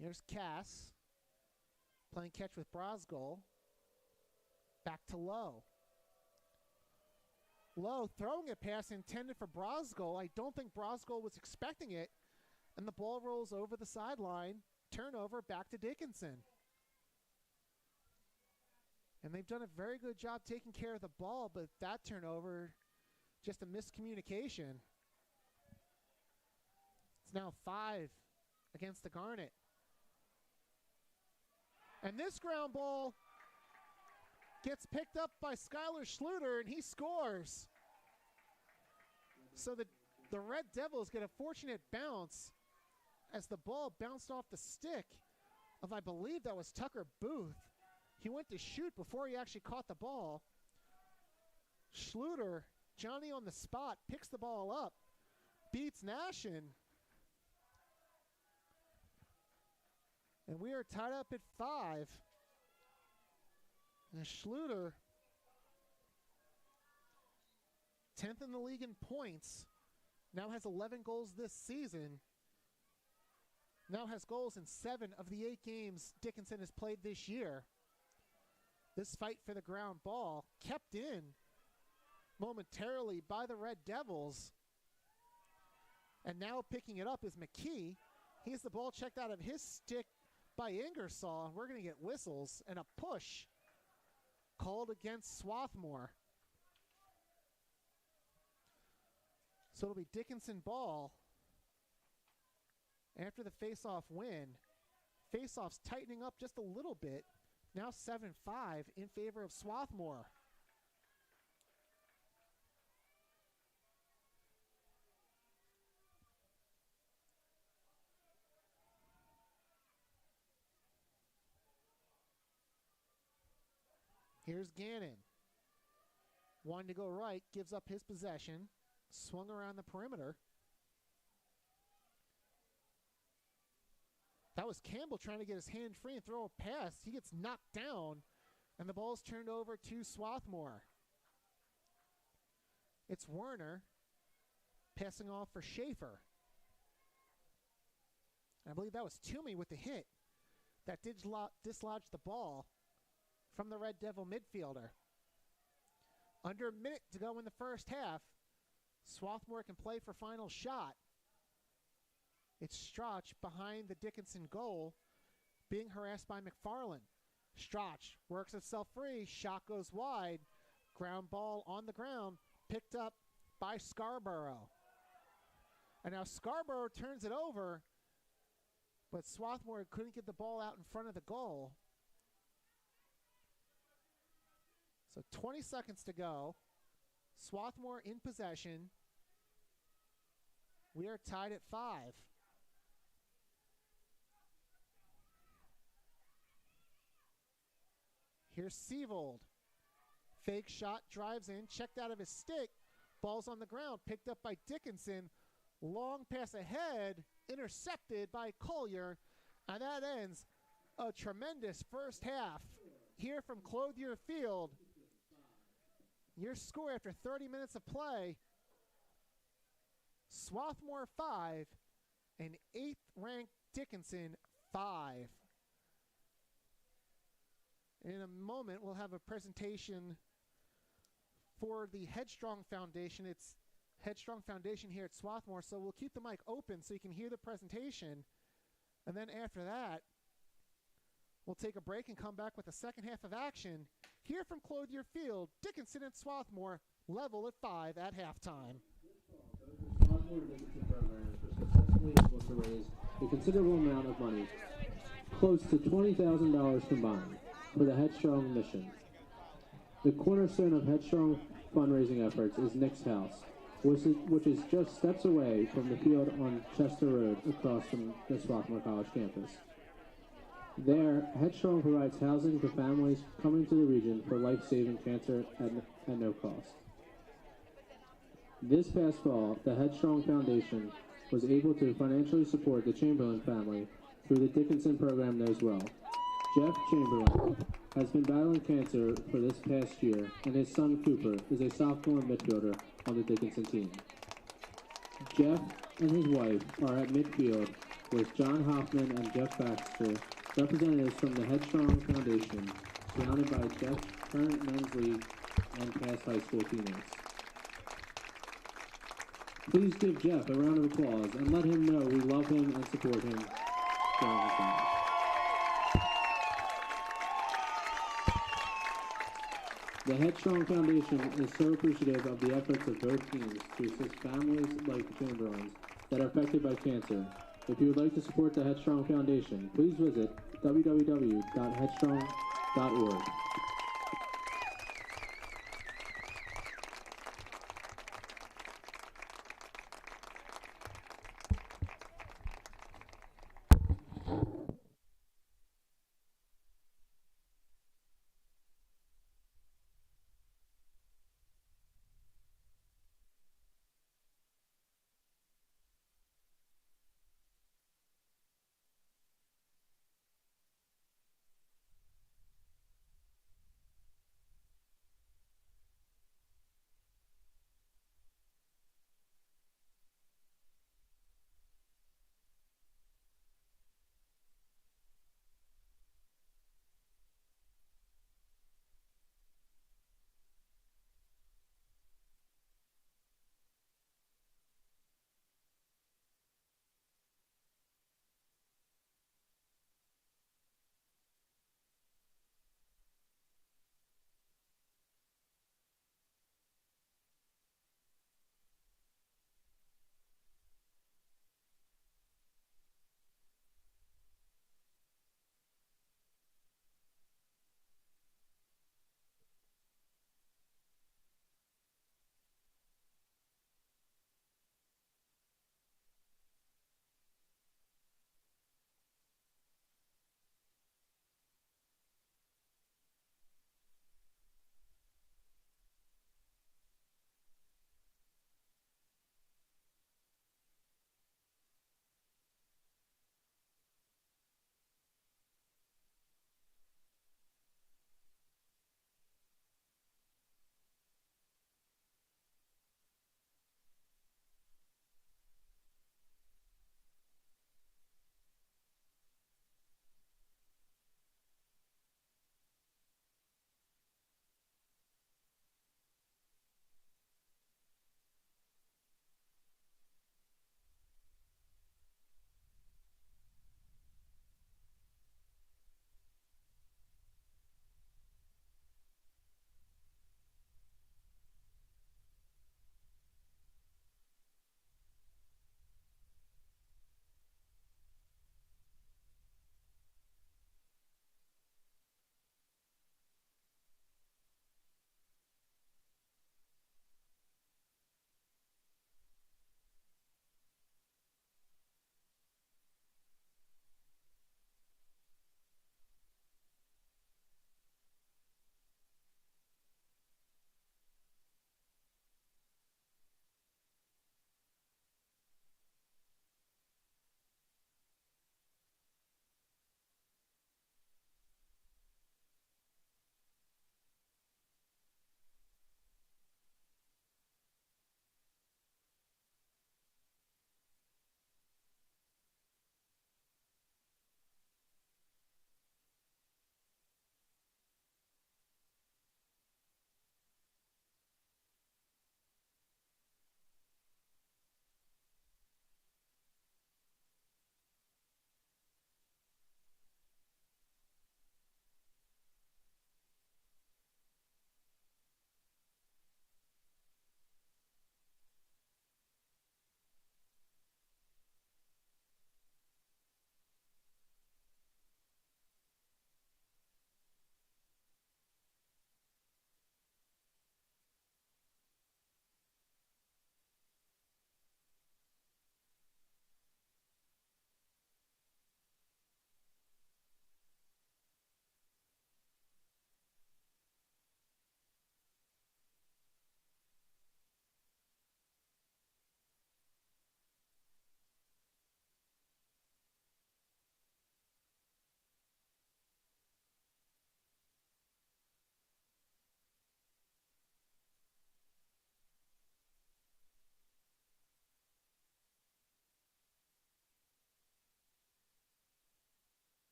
Here's Cass. Playing catch with Brosgol. Back to Lowe. Lowe throwing a pass intended for Brosgol. I don't think Brosgol was expecting it. And the ball rolls over the sideline. Turnover back to Dickinson. And they've done a very good job taking care of the ball, but that turnover, just a miscommunication. It's now 5 against the Garnet. And this ground ball gets picked up by Skylar Schluter, and he scores. So the Red Devils get a fortunate bounce as the ball bounced off the stick of, I believe that was Tucker Booth. He went to shoot before he actually caught the ball. Schluter, Johnny on the spot, picks the ball up, beats Nashin. And we are tied up at 5. And Schluter, 10th in the league in points, now has 11 goals this season. Now has goals in 7 of the 8 games Dickinson has played this year. This fight for the ground ball kept in momentarily by the Red Devils. And now picking it up is McKee. He has the ball checked out of his stick by Ingersoll, and we're going to get whistles and a push called against Swarthmore. So it'll be Dickinson ball after the face-off win. Face-off's tightening up just a little bit. Now 7-5 in favor of Swarthmore. Here's Gannon. Wanting to go right, gives up his possession. Swung around the perimeter. That was Campbell trying to get his hand free and throw a pass. He gets knocked down, and the ball's turned over to Swarthmore. It's Werner passing off for Schaefer. I believe that was Toomey with the hit that dislodged the ball from the Red Devil midfielder. Under a minute to go in the first half. Swarthmore can play for final shot. It's Strach behind the Dickinson goal, being harassed by McFarland. Strach works itself free. Shot goes wide. Ground ball on the ground, picked up by Scarborough. And now Scarborough turns it over, but Swarthmore couldn't get the ball out in front of the goal. So 20 seconds to go. Swarthmore in possession. We are tied at 5. Here's Sievold. Fake shot, drives in, checked out of his stick. Ball's on the ground, picked up by Dickinson. Long pass ahead, intercepted by Collier. And that ends a tremendous first half here from Clothier Field. Your score after 30 minutes of play, Swarthmore 5 and 8th ranked Dickinson 5. In a moment, we'll have a presentation for the Headstrong Foundation. It's Headstrong Foundation here at Swarthmore, so we'll keep the mic open so you can hear the presentation. And then after that, we'll take a break and come back with the second half of action. Here from Clothier Field, Dickinson and Swarthmore level at 5 at halftime. The Swarthmore Dickinson programs were successfully able to raise a considerable amount of money, close to $20,000 combined, for the Headstrong mission. The cornerstone of Headstrong fundraising efforts is Nick's house, which is just steps away from the field on Chester Road across from the Swarthmore College campus. There, Headstrong provides housing for families coming to the region for life-saving cancer at no cost. This past fall, the Headstrong Foundation was able to financially support the Chamberlain family through the Dickinson program knows well. Jeff Chamberlain has been battling cancer for this past year, and his son Cooper is a sophomore midfielder on the Dickinson team. Jeff and his wife are at midfield with John Hoffman and Jeff Baxter Representatives from the Headstrong Foundation, surrounded by Jeff's current men's league and past high school teammates. Please give Jeff a round of applause and let him know we love him and support him during his time. The Headstrong Foundation is so appreciative of the efforts of both teams to assist families like the Chamberlains that are affected by cancer. If you would like to support the Headstrong Foundation, please visit www.headstrong.org.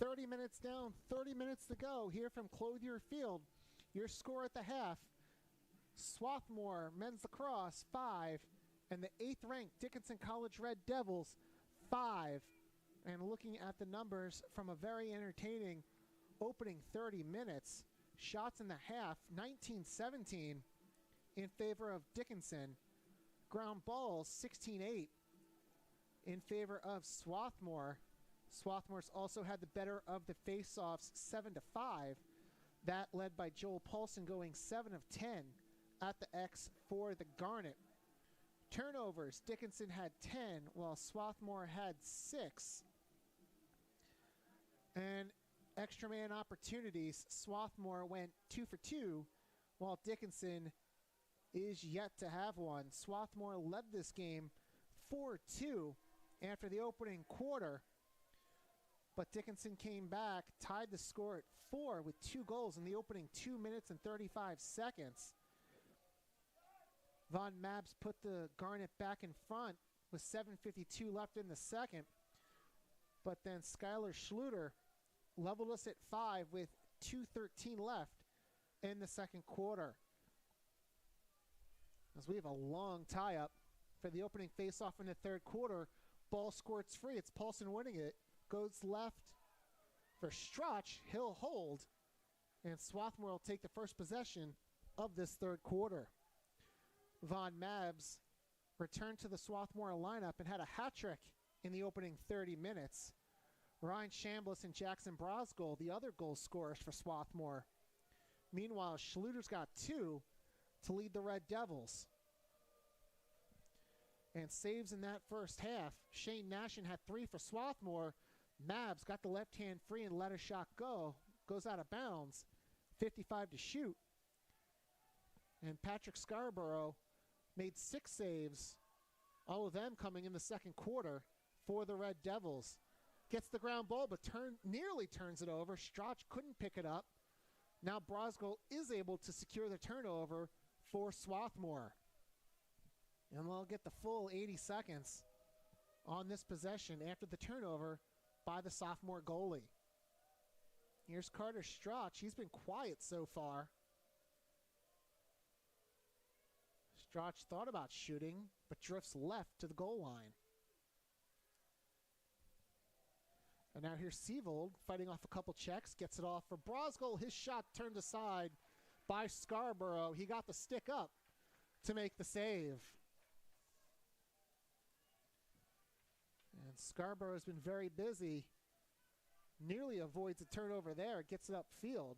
30 minutes down, 30 minutes to go here from Clothier Field. Your score at the half, Swarthmore men's lacrosse 5, and the 8th ranked Dickinson College Red Devils 5. And looking at the numbers from a very entertaining opening 30 minutes, shots in the half, 19-17 in favor of Dickinson. Ground balls, 16-8 in favor of Swarthmore. Swarthmore's also had the better of the face-offs, 7-5. That led by Joel Paulson going 7 of 10 at the X for the Garnet. Turnovers, Dickinson had 10, while Swarthmore had 6. And extra man opportunities, Swarthmore went 2 for 2, while Dickinson is yet to have one. Swarthmore led this game 4-2 after the opening quarter, but Dickinson came back, tied the score at 4 with 2 goals in the opening 2 minutes and 35 seconds. Von Mabs put the Garnet back in front with 7:52 left in the second, but then Skylar Schluter leveled us at 5 with 2:13 left in the second quarter. As we have a long tie-up for the opening face-off in the third quarter, ball squirts free. It's Paulson winning it. Goes left for Strach. He'll hold, and Swarthmore will take the first possession of this third quarter. Von Mabs returned to the Swarthmore lineup and had a hat trick in the opening 30 minutes. Ryan Chambliss and Jackson Brosgol, the other goal scorers for Swarthmore. Meanwhile, Schluter's got 2 to lead the Red Devils. And saves in that first half. Shane Nashin had 3 for Swarthmore. Mabs got the left hand free and let a shot go. Goes out of bounds. 55 to shoot. And Patrick Scarborough made 6 saves, all of them coming in the second quarter for the Red Devils. Gets the ground ball, but nearly turns it over. Strach couldn't pick it up. Now Brosgol is able to secure the turnover for Swarthmore. And they'll get the full 80 seconds on this possession after the turnover by the sophomore goalie. Here's Carter Strach. He's been quiet so far. Strach thought about shooting, but drifts left to the goal line. And now here's Seavold fighting off a couple checks, gets it off for Brosgol. His shot turned aside by Scarborough. He got the stick up to make the save. And Scarborough has been very busy. Nearly avoids a turnover there, gets it upfield.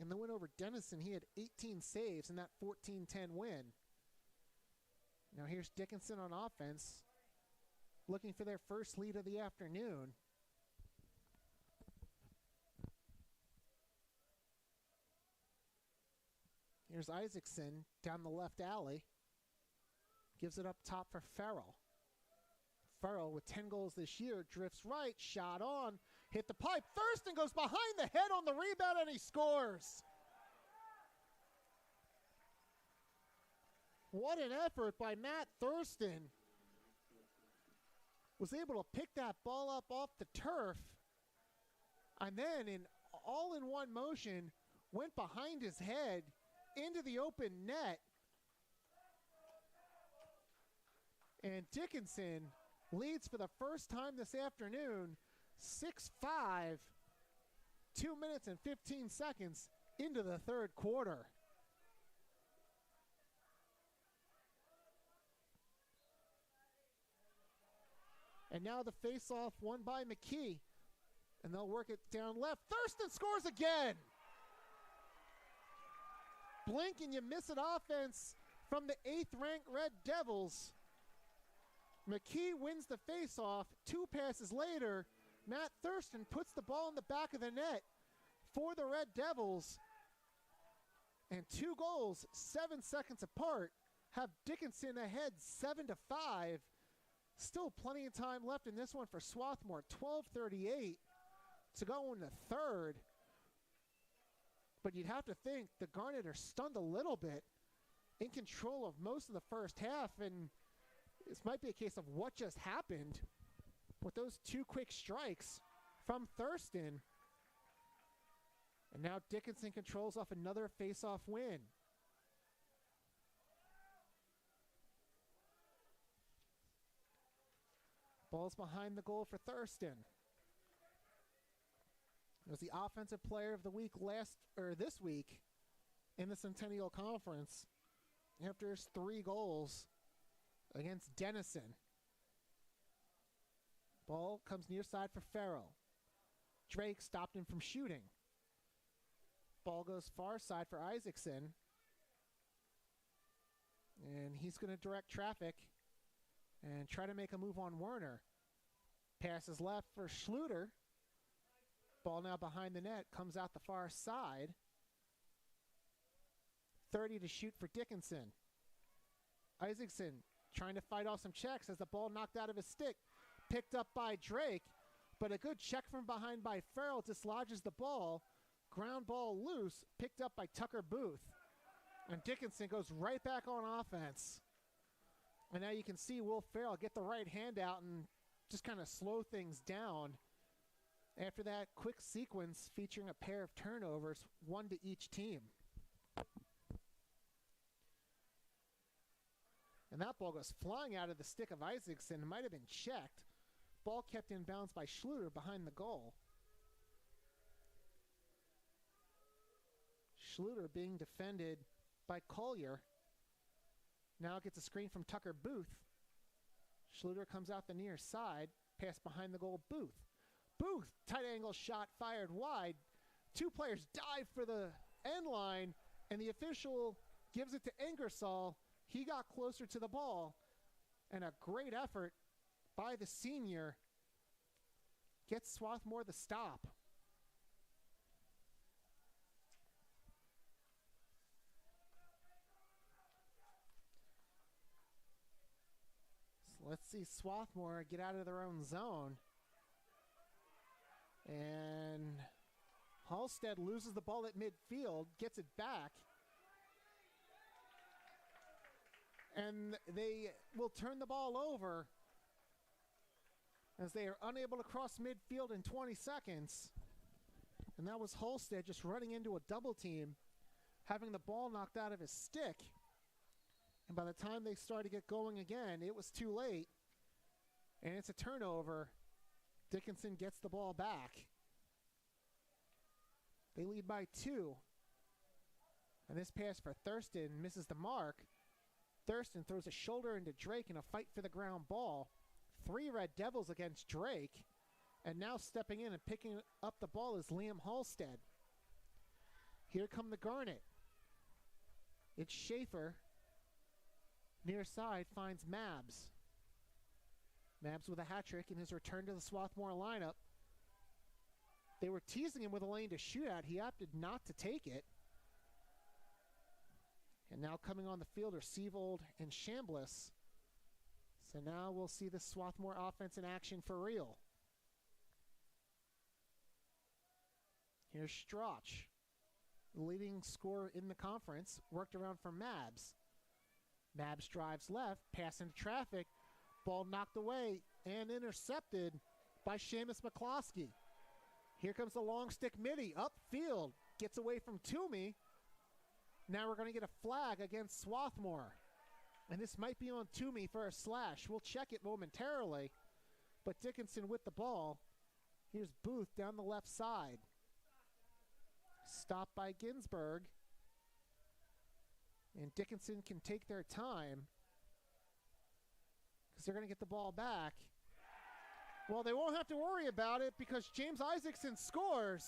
In the win over Denison, he had 18 saves in that 14-10 win. Now here's Dickinson on offense, looking for their first lead of the afternoon. Here's Isaacson down the left alley. Gives it up top for Farrell. Farrell with 10 goals this year, drifts right, shot on, hit the pipe. Thurston goes behind the head on the rebound and he scores. What an effort by Matt Thurston. Was able to pick that ball up off the turf. And then in all-in-one motion, went behind his head into the open net. And Dickinson leads for the first time this afternoon, 6-5, 2 minutes and 15 seconds into the third quarter. And now the face-off won by McKee. And they'll work it down left. Thurston scores again. Blink and you miss it offense from the 8th-ranked Red Devils. McKee wins the face-off. 2 passes later, Matt Thurston puts the ball in the back of the net for the Red Devils. And 2 goals, 7 seconds apart, have Dickinson ahead 7-5. Still plenty of time left in this one for Swarthmore. 12:38 to go in the third. But you'd have to think the Garnet are stunned a little bit, in control of most of the first half, and this might be a case of what just happened with those 2 quick strikes from Thurston. And now Dickinson controls off another face-off win. Ball's behind the goal for Thurston. It was the offensive player of the week this week in the Centennial Conference after his 3 goals against Denison. Ball comes near side for Farrell. Drake stopped him from shooting. Ball goes far side for Isaacson. And he's going to direct traffic and try to make a move on Werner. Passes left for Schluter. Ball now behind the net, comes out the far side. 30 to shoot for Dickinson. Isaacson trying to fight off some checks as the ball knocked out of his stick. Picked up by Drake, but a good check from behind by Farrell dislodges the ball. Ground ball loose, picked up by Tucker Booth. And Dickinson goes right back on offense. And now you can see Will Farrell get the right hand out and just kind of slow things down. After that quick sequence featuring a pair of turnovers, 1 to each team. And that ball goes flying out of the stick of Isaacson. It might have been checked. Ball kept in bounds by Schluter behind the goal. Schluter being defended by Collier. Now gets a screen from Tucker Booth. Schluter comes out the near side. Pass behind the goal, Booth. Booth, tight angle shot fired wide. 2 players dive for the end line, and the official gives it to Ingersoll. He got closer to the ball, and a great effort by the senior gets Swarthmore the stop. So let's see Swarthmore get out of their own zone. And Halstead loses the ball at midfield, gets it back. And they will turn the ball over as they are unable to cross midfield in 20 seconds. And that was Halstead just running into a double team, having the ball knocked out of his stick. And by the time they started to get going again, it was too late. And it's a turnover. Dickinson gets the ball back. They lead by 2. And this pass for Thurston misses the mark. Thurston throws a shoulder into Drake in a fight for the ground ball. 3 Red Devils against Drake. And now stepping in and picking up the ball is Liam Halstead. Here come the Garnet. It's Schaefer. Near side finds Mabs. Mabs with a hat trick in his return to the Swarthmore lineup. They were teasing him with a lane to shoot at. He opted not to take it. And now coming on the field are Sievold and Chambliss. So now we'll see the Swarthmore offense in action for real. Here's Strach, the leading scorer in the conference, worked around for Mabs. Mabs drives left, pass into traffic, ball knocked away and intercepted by Seamus McCloskey. Here comes the long stick midi, upfield, gets away from Toomey. Now we're going to get a flag against Swarthmore. And this might be on Toomey for a slash. We'll check it momentarily. But Dickinson with the ball. Here's Booth down the left side. Stopped by Ginsberg. And Dickinson can take their time because they're going to get the ball back. Well, they won't have to worry about it because James Isaacson scores.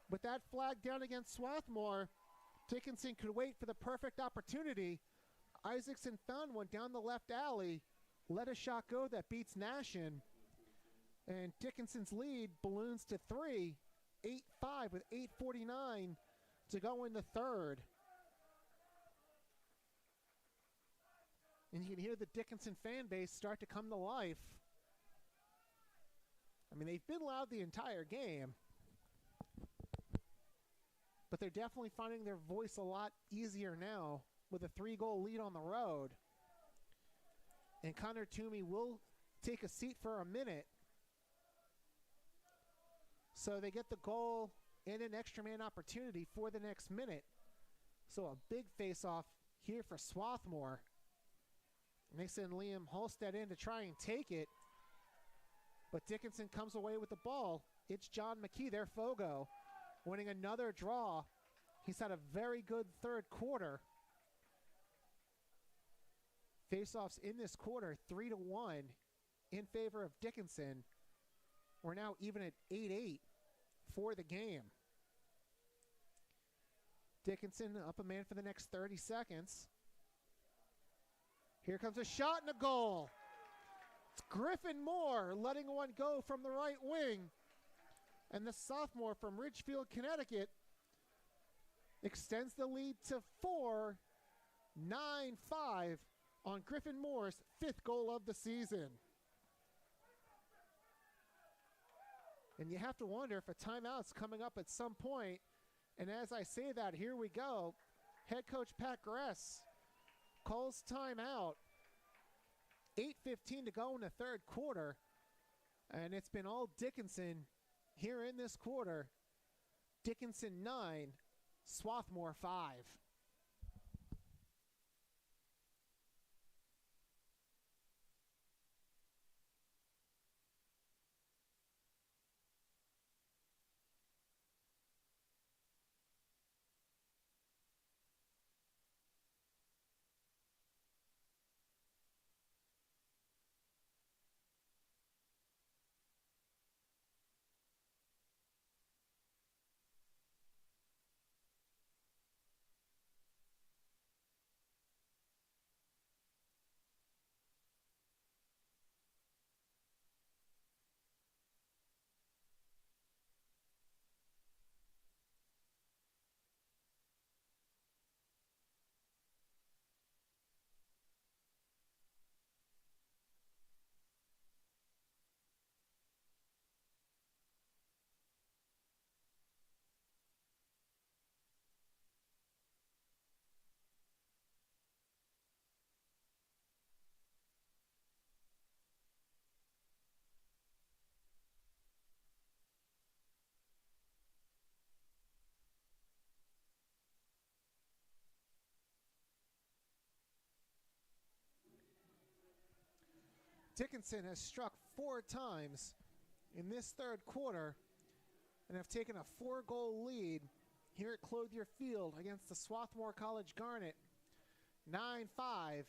With that flag down against Swarthmore, Dickinson could wait for the perfect opportunity. Isaacson found one down the left alley, let a shot go that beats Nashin. And Dickinson's lead balloons to 3, 8-5 with 8:49 to go in the third. And you can hear the Dickinson fan base start to come to life. I mean, they've been loud the entire game, but they're definitely finding their voice a lot easier now with a 3-goal lead on the road. And Connor Toomey will take a seat for a minute So they get the goal and an extra man opportunity for the next minute. So a big face-off here for Swarthmore. They send Liam Holstead in to try and take it. But Dickinson comes away with the ball. It's John McKee, their Fogo, winning another draw. He's had a very good third quarter. Face-offs in this quarter, 3-1 in favor of Dickinson. We're now even at 8-8 for the game. Dickinson up a man for the next 30 seconds. Here comes a shot and a goal. It's Griffin Moore letting one go from the right wing. And the sophomore from Ridgefield, Connecticut extends the lead to 4-9-5 on Griffin Moore's 5th goal of the season. And you have to wonder if a timeout's coming up at some point. And as I say that, here we go. Head coach Pat Gress calls timeout. 8:15 to go in the third quarter. And it's been all Dickinson here in this quarter. Dickinson 9, Swarthmore 5. Dickinson has struck 4 times in this third quarter and have taken a 4-goal lead here at Clothier Field against the Swarthmore College Garnet. 9-5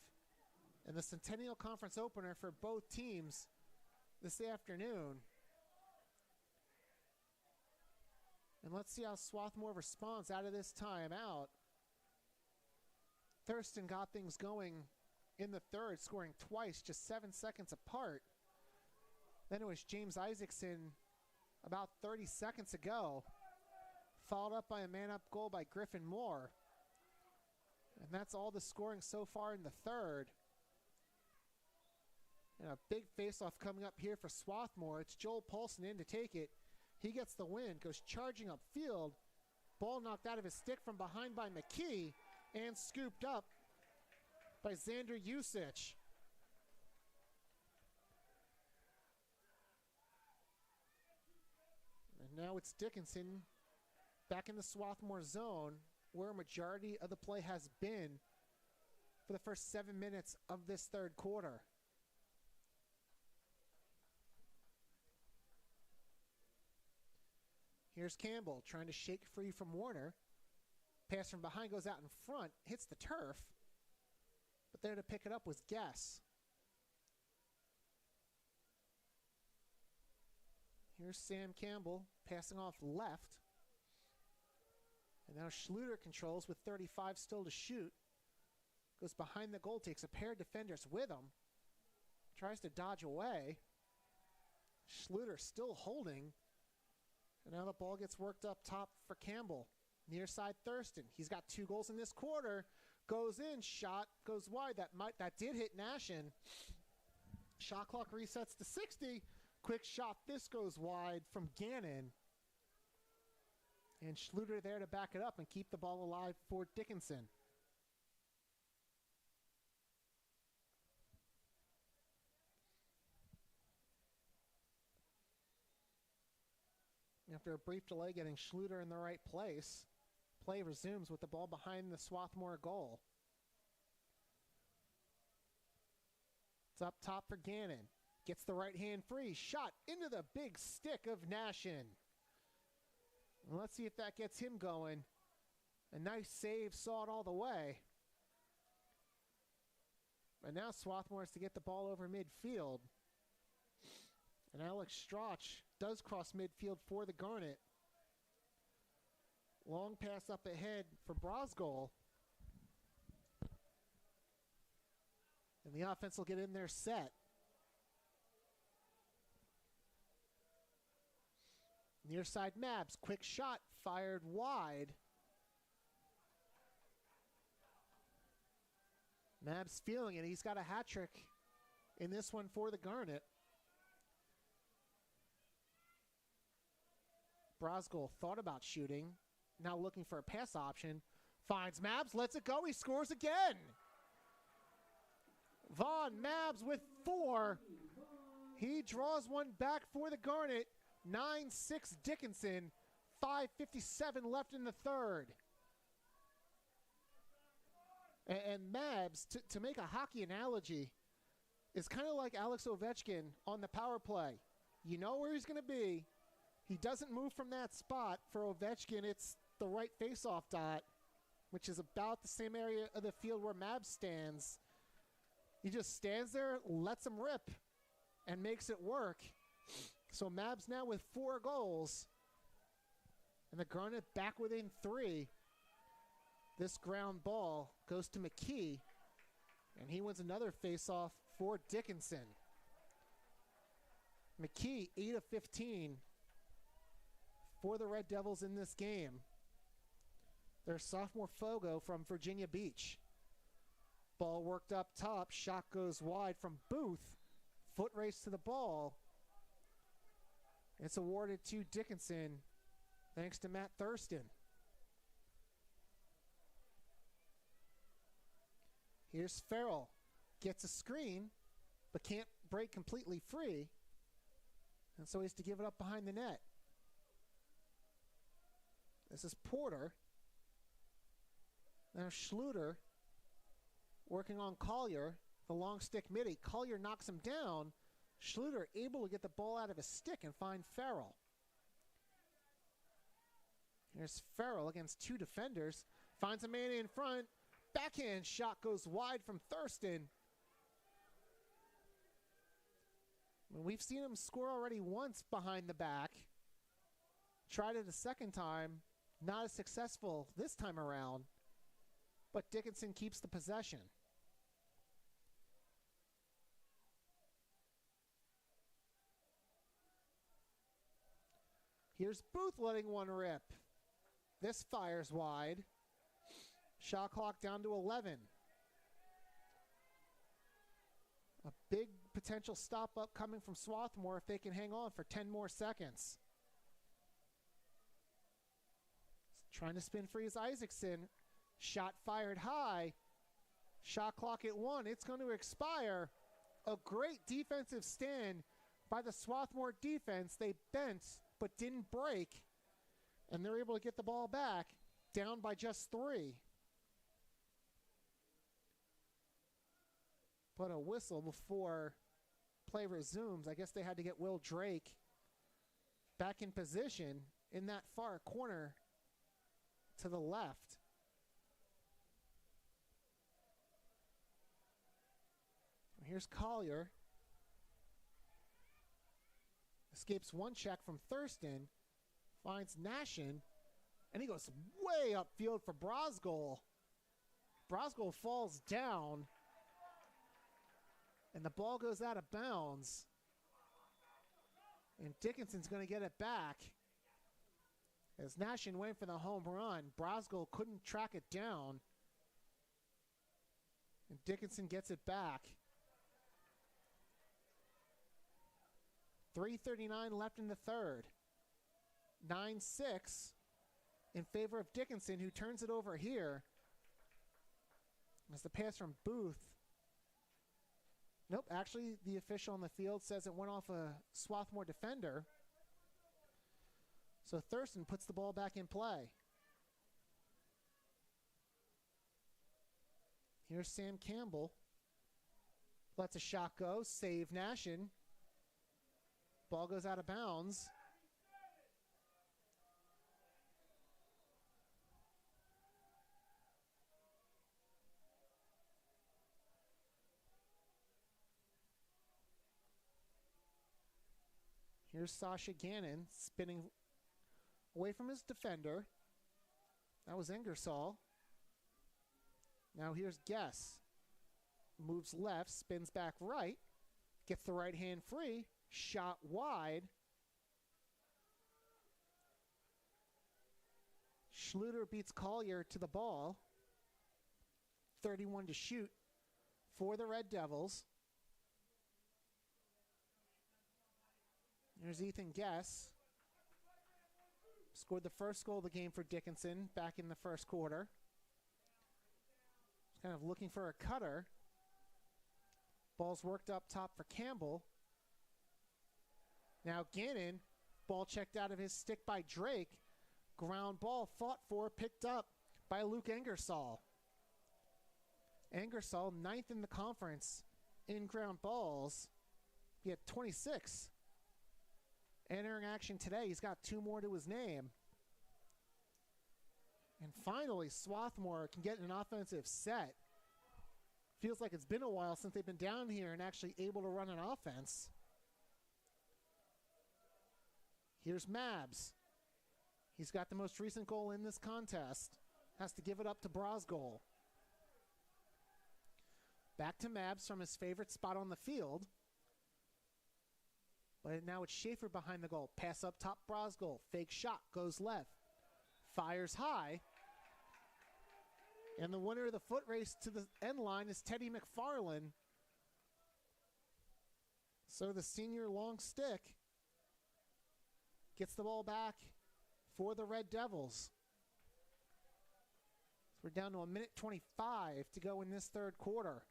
in the Centennial Conference opener for both teams this afternoon. And let's see how Swarthmore responds out of this timeout. Thurston got things going in the third, scoring twice, just 7 seconds apart. Then it was James Isaacson about 30 seconds ago, followed up by a man-up goal by Griffin Moore. And that's all the scoring so far in the third. And a big face-off coming up here for Swarthmore. It's Joel Paulson in to take it. He gets the win, goes charging upfield. Ball knocked out of his stick from behind by McKee and scooped up by Xander Usich. And now it's Dickinson back in the Swarthmore zone, where a majority of the play has been for the first 7 minutes of this third quarter. Here's Campbell trying to shake free from Warner. Pass from behind goes out in front, hits the turf. But there to pick it up was Guess. Here's Sam Campbell passing off left. And now Schluter controls with 35 still to shoot. Goes behind the goal, takes a pair of defenders with him. Tries to dodge away. Schluter still holding. And now the ball gets worked up top for Campbell. Near side Thurston. He's got 2 goals in this quarter. Goes in, shot, goes wide. That did hit Nashin. Shot clock resets to 60. Quick shot. This goes wide from Gannon. And Schluter there to back it up and keep the ball alive for Dickinson. Now After a brief delay getting Schluter in the right place, play resumes with the ball behind the Swarthmore goal. It's up top for Gannon. Gets the right hand free. Shot into the big stick of Nashin. Well, let's see if that gets him going. A nice save, saw it all the way. And now Swarthmore has to get the ball over midfield. And Alex Strach does cross midfield for the Garnet. Long pass up ahead for Brosgol. And the offense will get in there set. Near side Mabs, quick shot, fired wide. Mabs feeling it. He's got a hat trick in this one for the Garnet. Brosgol thought about shooting. Now looking for a pass option. Finds Mabs, lets it go. He scores again. Vaughn Mabs with 4. He draws one back for the Garnet. 9-6 Dickinson. 5:57 left in the third. And Mabs, to make a hockey analogy, is kind of like Alex Ovechkin on the power play. You know where he's going to be. He doesn't move from that spot. For Ovechkin, it's the right face-off dot, which is about the same area of the field where Mabs stands. He just stands there, lets him rip, and makes it work. So Mabs now with 4 goals. And the Garnet back within 3. This ground ball goes to McKee, and he wins another face-off for Dickinson. McKee, 8 of 15 for the Red Devils in this game. Their sophomore Fogo from Virginia Beach. Ball worked up top, shot goes wide from Booth. Foot race to the ball. It's awarded to Dickinson thanks to Matt Thurston. Here's Farrell. Gets a screen, but can't break completely free. And so he has to give it up behind the net. This is Porter. Now Schluter working on Collier. The long stick midi. Collier knocks him down. Schluter able to get the ball out of his stick and find Farrell. Here's Farrell against 2 defenders. Finds a man in front. Backhand shot goes wide from Thurston. We've seen him score already once behind the back. Tried it a second time. Not as successful this time around. But Dickinson keeps the possession. Here's Booth letting one rip. This fires wide. Shot clock down to 11. A big potential stop up coming from Swarthmore if they can hang on for 10 more seconds. Trying to spin free is Isaacson. Shot fired high. Shot clock at 1. It's going to expire. A great defensive stand by the Swarthmore defense. They bent but didn't break. And they're able to get the ball back. Down by just 3. But a whistle before play resumes. I guess they had to get Will Drake back in position in that far corner to the left. Here's Collier. Escapes one check from Thurston. Finds Nashin. And he goes way upfield for Brosgol. Brosgol falls down. And the ball goes out of bounds. And Dickinson's going to get it back. As Nashin went for the home run, Brosgol couldn't track it down. And Dickinson gets it back. 3:39 left in the third. 9-6 in favor of Dickinson, who turns it over here. As the pass from Booth. Nope, actually the official on the field says it went off a Swarthmore defender. So Thurston puts the ball back in play. Here's Sam Campbell. Lets a shot go. Save Nashin. Ball goes out of bounds. Here's Sasha Gannon spinning away from his defender. That was Ingersoll. Now here's Guess. Moves left, spins back right. Gets the right hand free. Shot wide. Schluter beats Collier to the ball. 31 to shoot for the Red Devils. There's Ethan Guess. Scored the first goal of the game for Dickinson back in the first quarter. He's kind of looking for a cutter. Ball's worked up top for Campbell. Now Gannon. Ball checked out of his stick by Drake. Ground ball fought for, picked up by Luke Ingersoll. Ingersoll, 9th in the conference in ground balls. He had 26. Entering action today, he's got 2 more to his name. And finally, Swarthmore can get an offensive set. Feels like it's been a while since they've been down here and actually able to run an offense. Here's Mabs. He's got the most recent goal in this contest. Has to give it up to Brosgol. Back to Mabs from his favorite spot on the field. But now it's Schaefer behind the goal. Pass up top, Brosgol. Fake shot, goes left. Fires high. And the winner of the foot race to the end line is Teddy McFarland. So the senior long stick gets the ball back for the Red Devils. So we're down to 1:25 to go in this third quarter.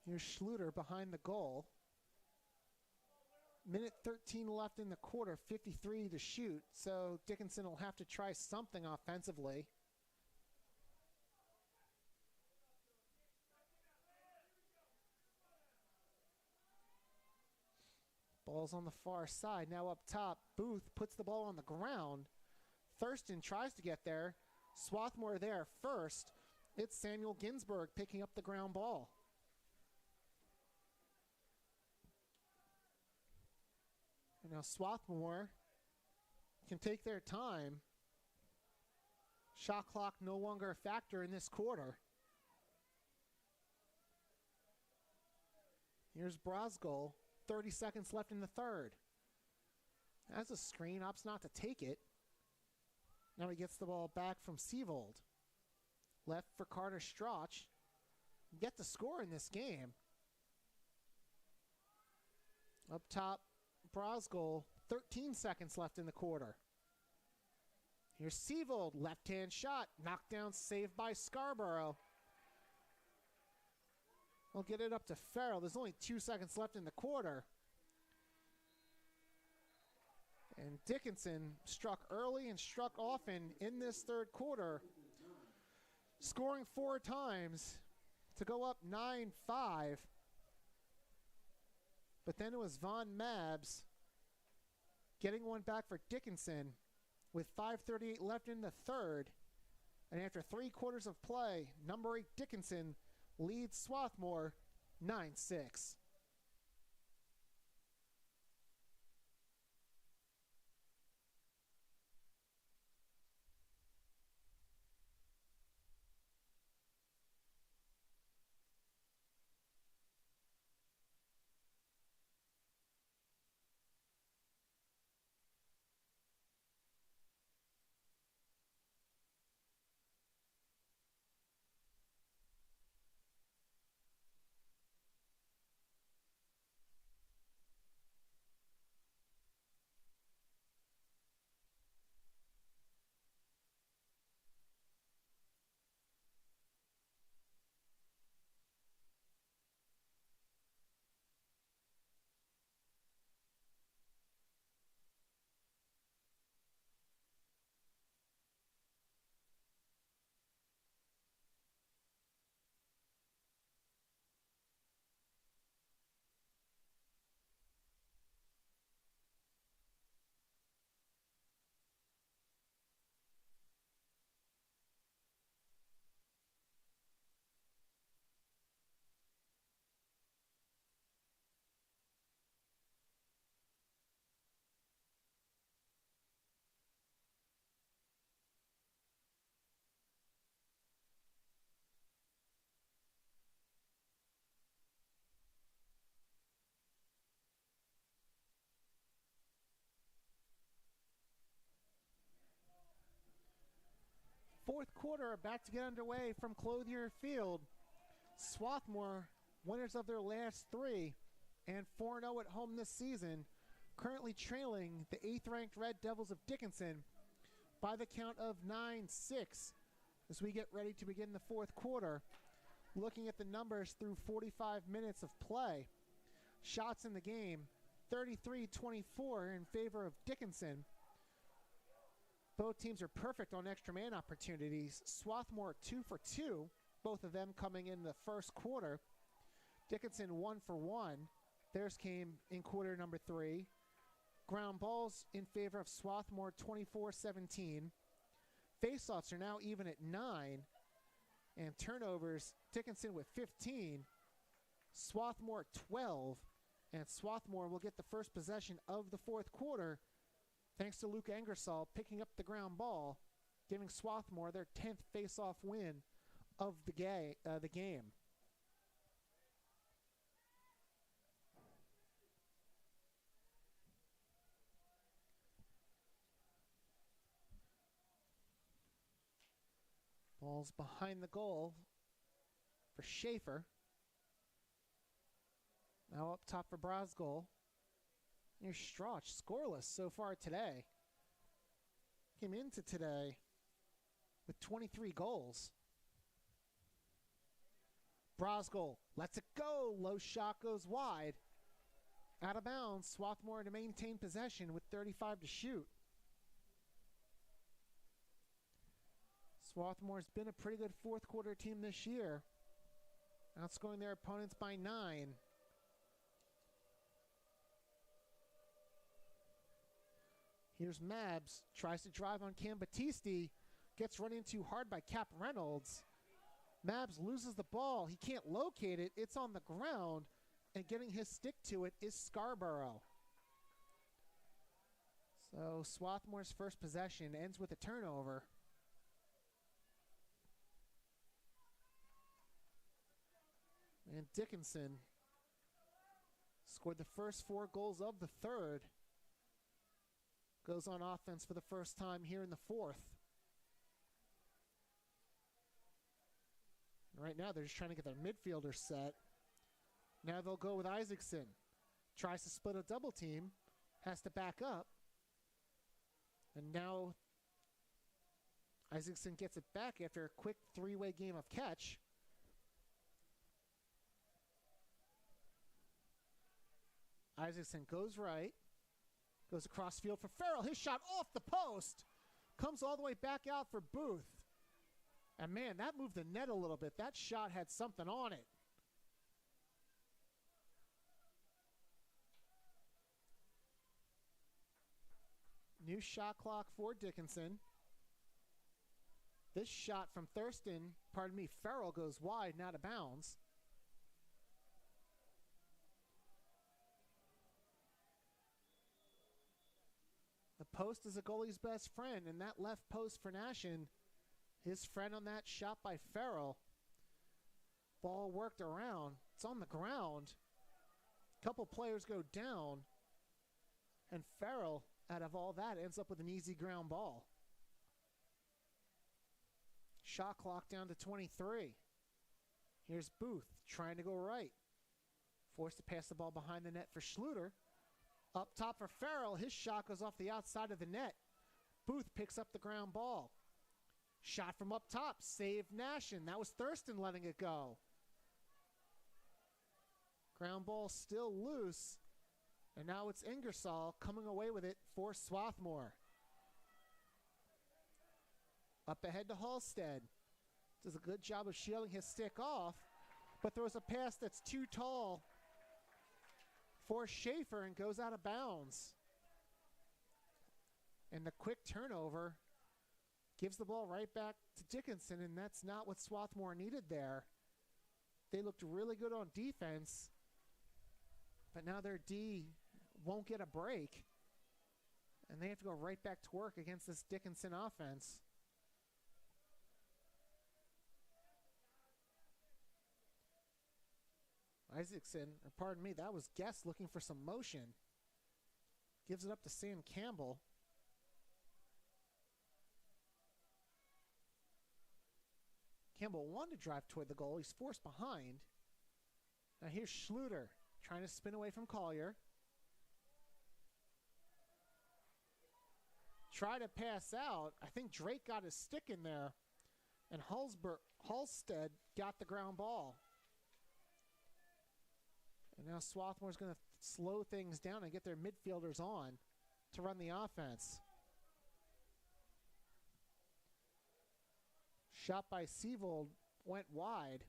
Here's Schluter behind the goal. 1:13 left in the quarter, 53 to shoot. So Dickinson will have to try something offensively. Ball's on the far side. Now up top, Booth puts the ball on the ground. Thurston tries to get there. Swarthmore there first. It's Samuel Ginsburg picking up the ground ball. And now Swarthmore can take their time. Shot clock no longer a factor in this quarter. Here's Brosgol. 30 seconds left in the third. Has a screen, opts not to take it. Now he gets the ball back from Sievold. Left for Carter Strach. Get the score in this game. Up top, Brosgol. 13 seconds left in the quarter. Here's Sievold. Left-hand shot. Knocked down, saved by Scarborough. We'll get it up to Farrell. There's only 2 seconds left in the quarter. And Dickinson struck early and struck often in this third quarter, scoring 4 times to go up 9-5. But then it was Von Mabs getting one back for Dickinson with 5:38 left in the third. And after 3 quarters of play, number 8 Dickinson leads Swarthmore 9-6. Fourth quarter about to get underway from Clothier Field. Swarthmore, winners of their last 3 and 4-0 at home this season, currently trailing the 8th-ranked Red Devils of Dickinson by the count of 9-6 as we get ready to begin the fourth quarter. Looking at the numbers through 45 minutes of play, shots in the game, 33-24 in favor of Dickinson. Both teams are perfect on extra man opportunities. Swarthmore 2 for 2, both of them coming in the first quarter. Dickinson 1 for 1. Theirs came in quarter number 3. Ground balls in favor of Swarthmore 24-17. Faceoffs are now even at 9. And turnovers, Dickinson with 15. Swarthmore 12. And Swarthmore will get the first possession of the fourth quarter, thanks to Luke Angersall picking up the ground ball, giving Swarthmore their 10th face-off win of the game. Ball's behind the goal for Schaefer. Now up top for Brosgol. Here's Strauch, scoreless so far today. Came into today with 23 goals. Brosgol lets it go. Low shot goes wide. Out of bounds. Swarthmore to maintain possession with 35 to shoot. Swarthmore's been a pretty good fourth quarter team this year, outscoring their opponents by 9. Here's Mabs, tries to drive on Cam Battisti, gets run into hard by Cap Reynolds. Mabs loses the ball, he can't locate it, it's on the ground, and getting his stick to it is Scarborough. So Swarthmore's first possession ends with a turnover. And Dickinson scored the first 4 goals of the third. Goes on offense for the first time here in the fourth. Right now they're just trying to get their midfielder set. Now they'll go with Isaacson. Tries to split a double team. Has to back up. And now Isaacson gets it back after a quick 3-way game of catch. Isaacson goes right, goes across field for Farrell. His shot off the post, comes all the way back out for Booth. And man, that moved the net a little bit. That shot had something on it. New shot clock for Dickinson. This shot from Farrell goes wide and out of bounds. The post is a goalie's best friend, and that left post for Nashin, his friend on that shot by Farrell. Ball worked around. It's on the ground. Couple players go down, and Farrell, out of all that, ends up with an easy ground ball. Shot clock down to 23. Here's Booth trying to go right. Forced to pass the ball behind the net for Schluter. Up top for Farrell. His shot goes off the outside of the net. Booth picks up the ground ball. Shot from up top. Saved Nashin. That was Thurston letting it go. Ground ball still loose. And now it's Ingersoll coming away with it for Swarthmore. Up ahead to Halstead. Does a good job of shielding his stick off, but throws a pass that's too tall for Schaefer and goes out of bounds. And the quick turnover gives the ball right back to Dickinson, and that's not what Swarthmore needed there. They looked really good on defense, but now their D won't get a break, and they have to go right back to work against this Dickinson offense. That was Guest looking for some motion. Gives it up to Sam Campbell. Campbell wanted to drive toward the goal. He's forced behind. Now here's Schluter trying to spin away from Collier. Try to pass out. I think Drake got his stick in there. And Halstead got the ground ball. And now Swarthmore's going to slow things down and get their midfielders on to run the offense. Shot by Sievold went wide.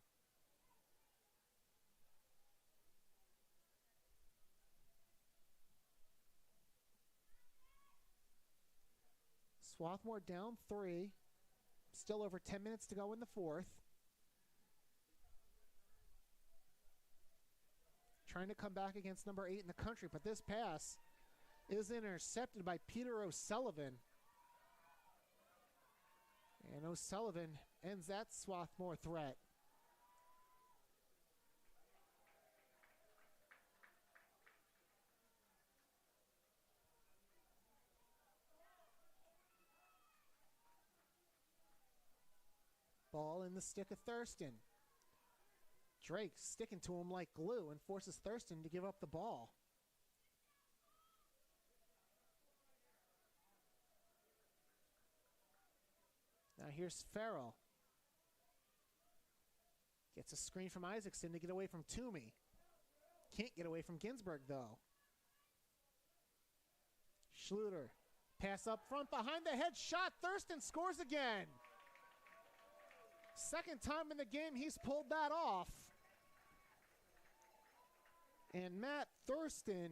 Swarthmore down 3. Still over 10 minutes to go in the fourth. Trying to come back against number 8 in the country, but this pass is intercepted by Peter O'Sullivan. And O'Sullivan ends that Swarthmore threat. Ball in the stick of Thurston. Drake sticking to him like glue and forces Thurston to give up the ball. Now here's Farrell. Gets a screen from Isaacson to get away from Toomey. Can't get away from Ginsburg though. Schluter. Pass up front behind the head shot. Thurston scores again. Second time in the game he's pulled that off. And Matt Thurston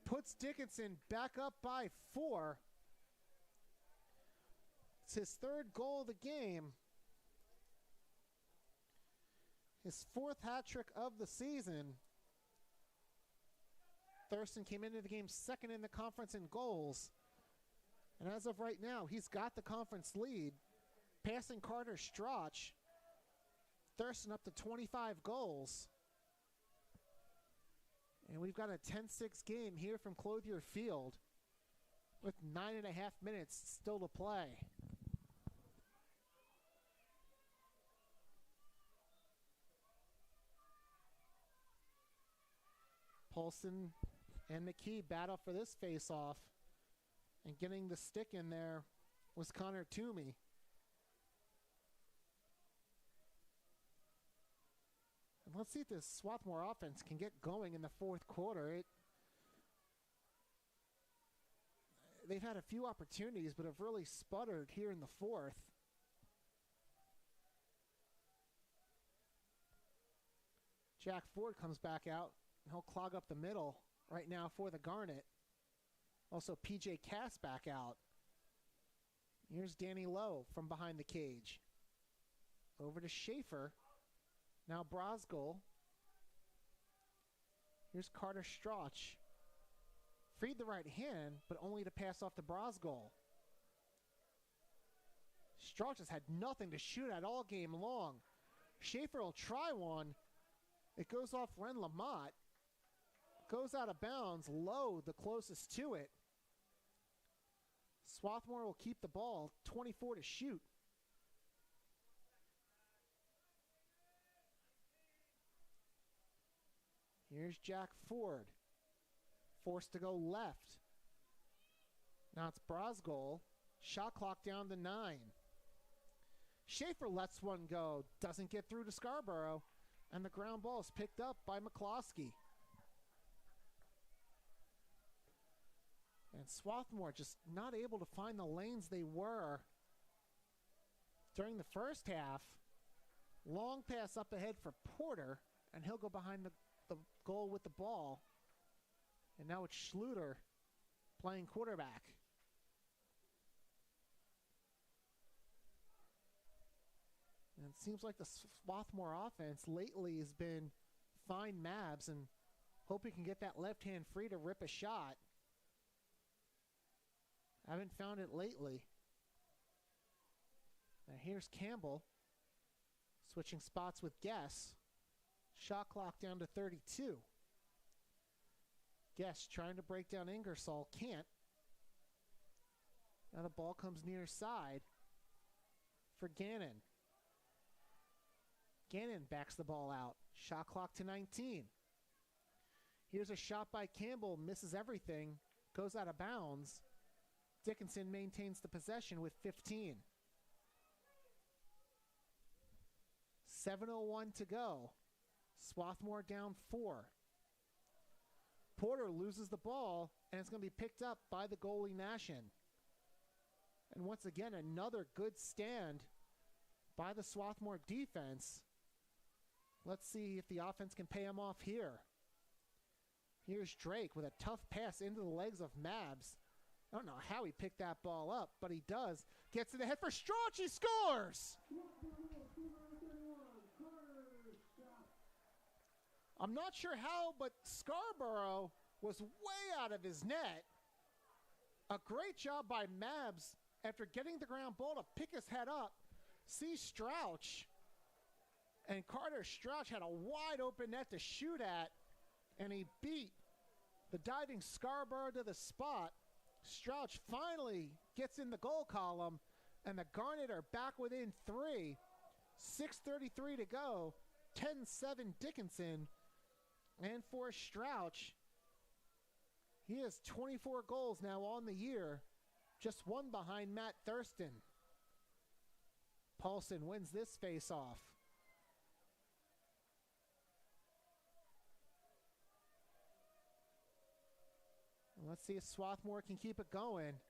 puts Dickinson back up by 4. It's his 3rd goal of the game. His 4th hat trick of the season. Thurston came into the game 2nd in the conference in goals. And as of right now, he's got the conference lead. Passing Carter Strach. Thurston up to 25 goals. And we've got a 10-6 game here from Clothier Field with 9.5 minutes still to play. Paulson and McKee battle for this face-off. And getting the stick in there was Connor Toomey. And let's see if this Swarthmore offense can get going in the 4th quarter. They've had a few opportunities, but have really sputtered here in the 4th. Jack Ford comes back out, and he'll clog up the middle right now for the Garnet. Also, P.J. Cass back out. Here's Danny Lowe from behind the cage. Over to Schaefer. Now Brosgol. Here's Carter Strach. Freed the right hand, but only to pass off to Brosgol. Strach has had nothing to shoot at all game long. Schaefer will try one. It goes off Ren Lamott. Goes out of bounds. Lowe, the closest to it. Swarthmore will keep the ball. 24 to shoot. Here's Jack Ford. Forced to go left. Now it's Brosgol. Shot clock down to 9. Schaefer lets one go. Doesn't get through to Scarborough. And the ground ball is picked up by McCloskey. And Swarthmore just not able to find the lanes they were during the first half. Long pass up ahead for Porter. And he'll go behind the goal with the ball. And now it's Schluter playing quarterback. And it seems like the Swarthmore offense lately has been find Mabs and hope he can get that left hand free to rip a shot. Haven't found it lately. Now here's Campbell switching spots with Guess. Shot clock down to 32. Guess trying to break down Ingersoll. Can't. Now the ball comes near side for Gannon. Gannon backs the ball out. Shot clock to 19. Here's a shot by Campbell. Misses everything. Goes out of bounds. Dickinson maintains the possession with 15. 7:01 to go. Swarthmore down 4. Porter loses the ball, and it's going to be picked up by the goalie Nashin. And once again, another good stand by the Swarthmore defense. Let's see if the offense can pay him off here. Here's Drake with a tough pass into the legs of Mabs. I don't know how he picked that ball up, but he does. Gets it ahead for Strauch. He scores! I'm not sure how, but Scarborough was way out of his net. A great job by Mabs after getting the ground ball to pick his head up. See Strauch. And Carter Strauch had a wide open net to shoot at, and he beat the diving Scarborough to the spot. Strauch finally gets in the goal column, and the Garnet are back within 3. 6:33 to go. 10-7 Dickinson. And for Strauch, he has 24 goals now on the year, just one behind Matt Thurston. Paulson wins this face-off. Let's see if Swarthmore can keep it going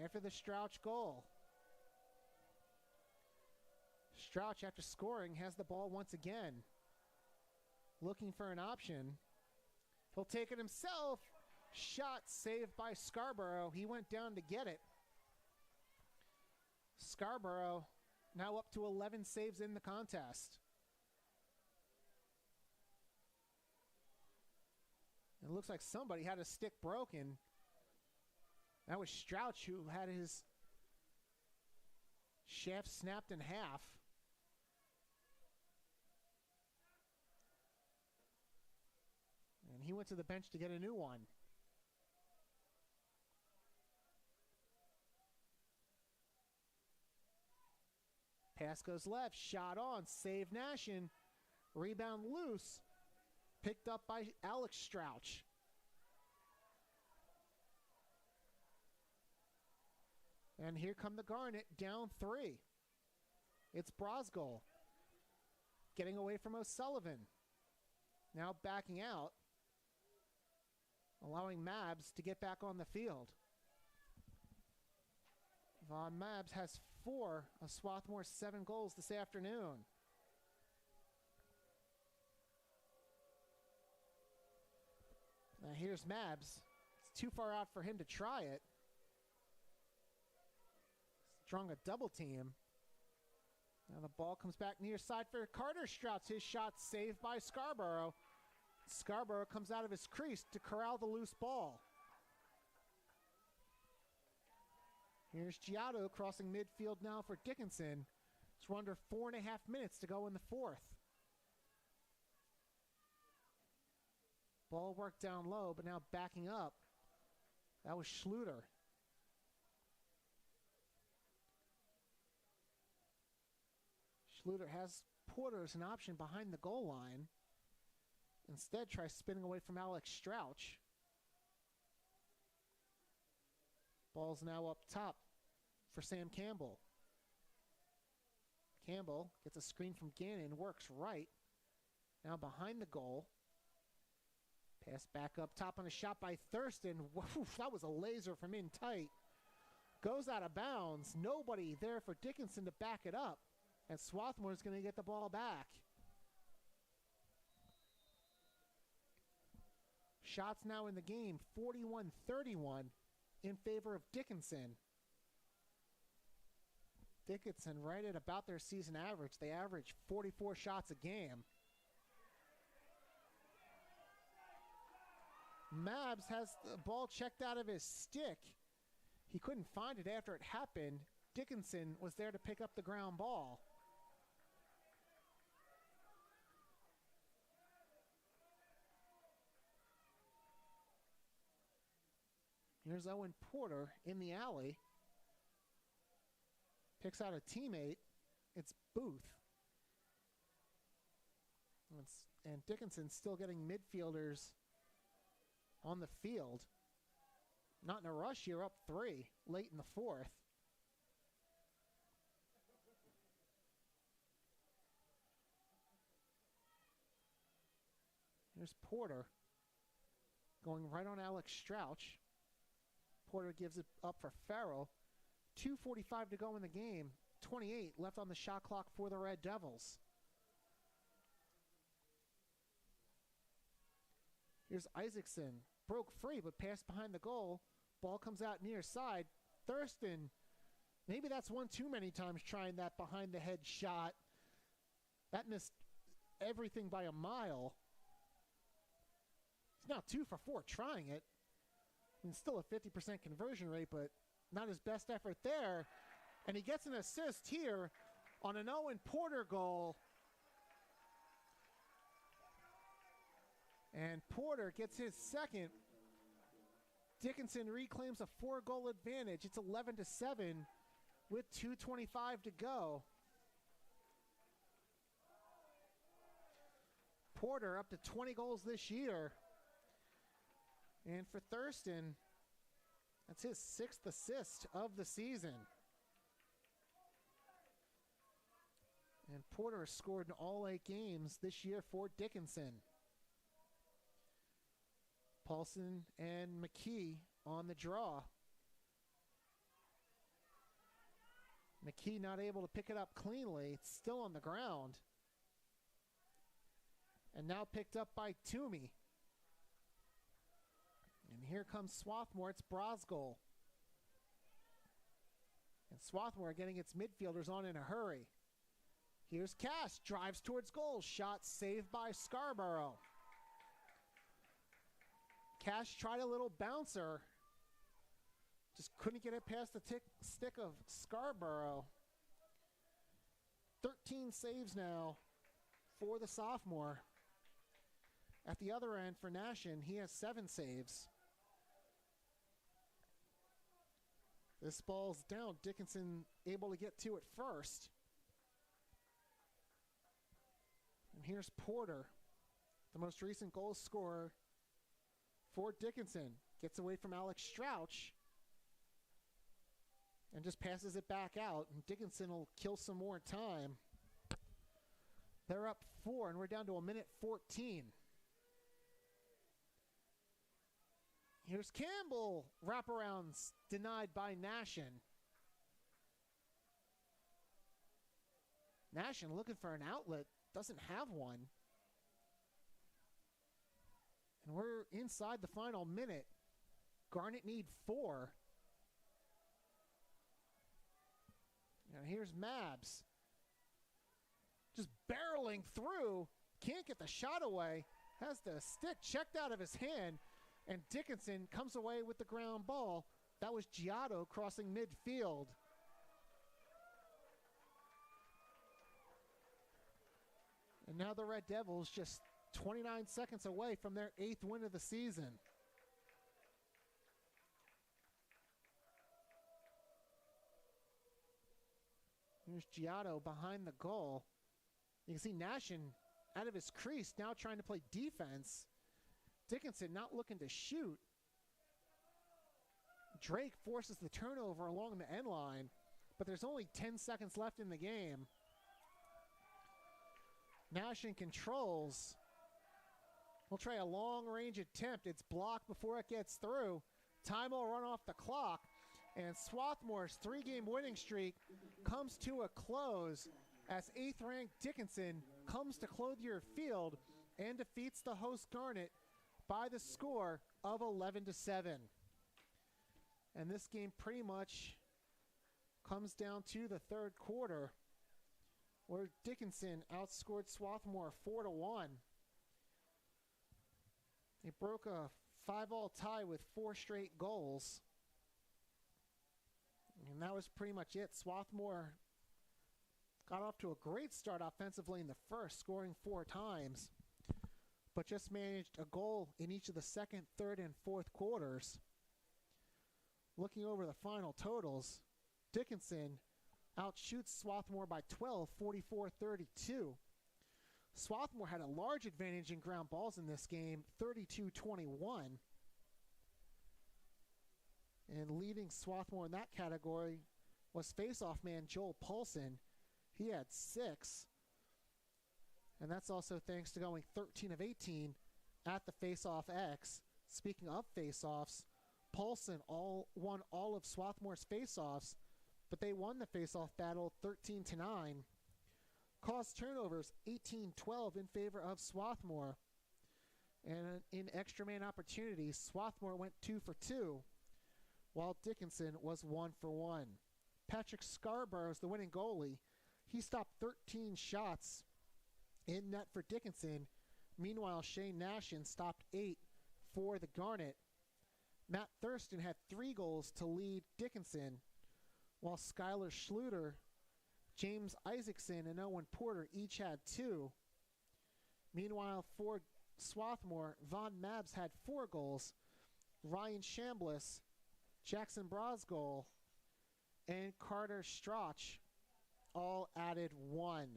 after the Strauch goal. Strauch, after scoring, has the ball once again. Looking for an option. He'll take it himself. Shot saved by Scarborough. He went down to get it. Scarborough now up to 11 saves in the contest. It looks like somebody had a stick broken. That was Strauch who had his shaft snapped in half. And he went to the bench to get a new one. Pass goes left, shot on, save Nashin. Rebound loose, picked up by Alex Strauch. And here come the Garnet, down 3. It's Brosgol getting away from O'Sullivan. Now backing out, allowing Mabs to get back on the field. Von Mabs has 4 of Swarthmore's 7 goals this afternoon. Now here's Mabs. It's too far out for him to try it. Strung a double team. Now the ball comes back near side for Carter Strauch. His shot saved by Scarborough. Scarborough comes out of his crease to corral the loose ball. Here's Giotto crossing midfield now for Dickinson. It's under 4.5 minutes to go in the 4th. Ball worked down low, but now backing up. That was Schluter. Schluter has Porter as an option behind the goal line. Instead, tries spinning away from Alex Strauch. Ball's now up top for Sam Campbell. Campbell gets a screen from Gannon, works right. Now behind the goal. Pass back up top on a shot by Thurston. Woof, that was a laser from in tight. Goes out of bounds. Nobody there for Dickinson to back it up. And Swarthmore's going to get the ball back. Shots now in the game, 41-31 in favor of Dickinson. Dickinson right at about their season average. They average 44 shots a game. Mabs has the ball checked out of his stick. He couldn't find it after it happened. Dickinson was there to pick up the ground ball. Here's Owen Porter in the alley. Picks out a teammate. It's Booth. And Dickinson still getting midfielders on the field. Not in a rush here, up 3 late in the 4th. Here's Porter going right on Alex Strouch. Porter gives it up for Farrell. 2:45 to go in the game. 28 left on the shot clock for the Red Devils. Here's Isaacson. Broke free, but passed behind the goal. Ball comes out near side. Thurston, maybe that's one too many times trying that behind the head shot. That missed everything by a mile. He's now 2 for 4 trying it. I mean, still a 50% conversion rate, but not his best effort there. And he gets an assist here on an Owen Porter goal. And Porter gets his second. Dickinson reclaims a 4-goal advantage. It's 11-7 with 2:25 to go. Porter up to 20 goals this year. And for Thurston, that's his 6th assist of the season. And Porter has scored in all 8 games this year for Dickinson. Paulson and McKee on the draw. McKee not able to pick it up cleanly. It's still on the ground. And now picked up by Toomey. And here comes Swarthmore. It's Brosgol. And Swarthmore getting its midfielders on in a hurry. Here's Cash. Drives towards goal. Shot saved by Scarborough. Cash tried a little bouncer. Just couldn't get it past the stick of Scarborough. 13 saves now for the sophomore. At the other end for Nashin, he has 7 saves. This ball's down. Dickinson able to get to it first. And here's Porter, the most recent goal scorer for Dickinson. Gets away from Alex Strouch and just passes it back out. And Dickinson will kill some more time. They're up 4, and we're down to 1:14. Here's Campbell. Wraparounds denied by Nashin. Nashin looking for an outlet. Doesn't have one. And we're inside the final minute. Garnet need 4. And here's Mabs. Just barreling through. Can't get the shot away. Has the stick checked out of his hand. And Dickinson comes away with the ground ball. That was Giotto crossing midfield. And now the Red Devils just 29 seconds away from their 8th win of the season. Here's Giotto behind the goal. You can see Nashin out of his crease now trying to play defense. Dickinson not looking to shoot. Drake forces the turnover along the end line, but there's only 10 seconds left in the game. Nashin controls. We'll try a long-range attempt. It's blocked before it gets through. Time will run off the clock, and Swarthmore's 3-game winning streak comes to a close as 8th-ranked Dickinson comes to Clothier Field and defeats the host Garnet by the score of 11-7. And this game pretty much comes down to the 3rd quarter, where Dickinson outscored Swarthmore 4-1. He broke a 5-all tie with 4 straight goals. And that was pretty much it. Swarthmore got off to a great start offensively in the first, scoring 4 times, but just managed a goal in each of the 2nd, 3rd, and 4th quarters. Looking over the final totals, Dickinson outshoots Swarthmore by 12, 44-32. Swarthmore had a large advantage in ground balls in this game, 32-21. And leading Swarthmore in that category was face-off man Joel Paulson. He had 6. And that's also thanks to going 13 of 18 at the face-off X. Speaking of face-offs, Paulson won all of Swarthmore's face-offs, but they won the face-off battle 13-9. Caused turnovers 18-12 in favor of Swarthmore. And in extra man opportunities, Swarthmore went 2 for 2, while Dickinson was 1 for 1. Patrick Scarborough is the winning goalie. He stopped 13 shots in net for Dickinson. Meanwhile, Shane Nashin stopped 8 for the Garnet. Matt Thurston had 3 goals to lead Dickinson, while Skylar Schluter, James Isaacson, and Owen Porter each had 2. Meanwhile, for Swarthmore, Von Mabs had 4 goals. Ryan Chambliss, Jackson Brosgol, and Carter Strach all added 1.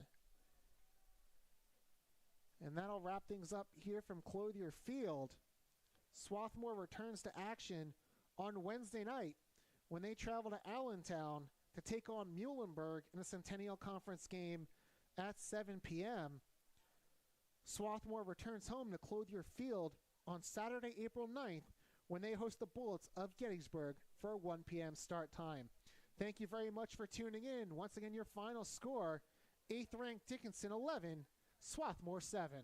And that'll wrap things up here from Clothier Field. Swarthmore returns to action on Wednesday night when they travel to Allentown to take on Muhlenberg in a Centennial Conference game at 7 p.m. Swarthmore returns home to Clothier Field on Saturday, April 9th, when they host the Bullets of Gettysburg for a 1 p.m. start time. Thank you very much for tuning in. Once again, your final score, 8th ranked Dickinson 11, Swarthmore 7.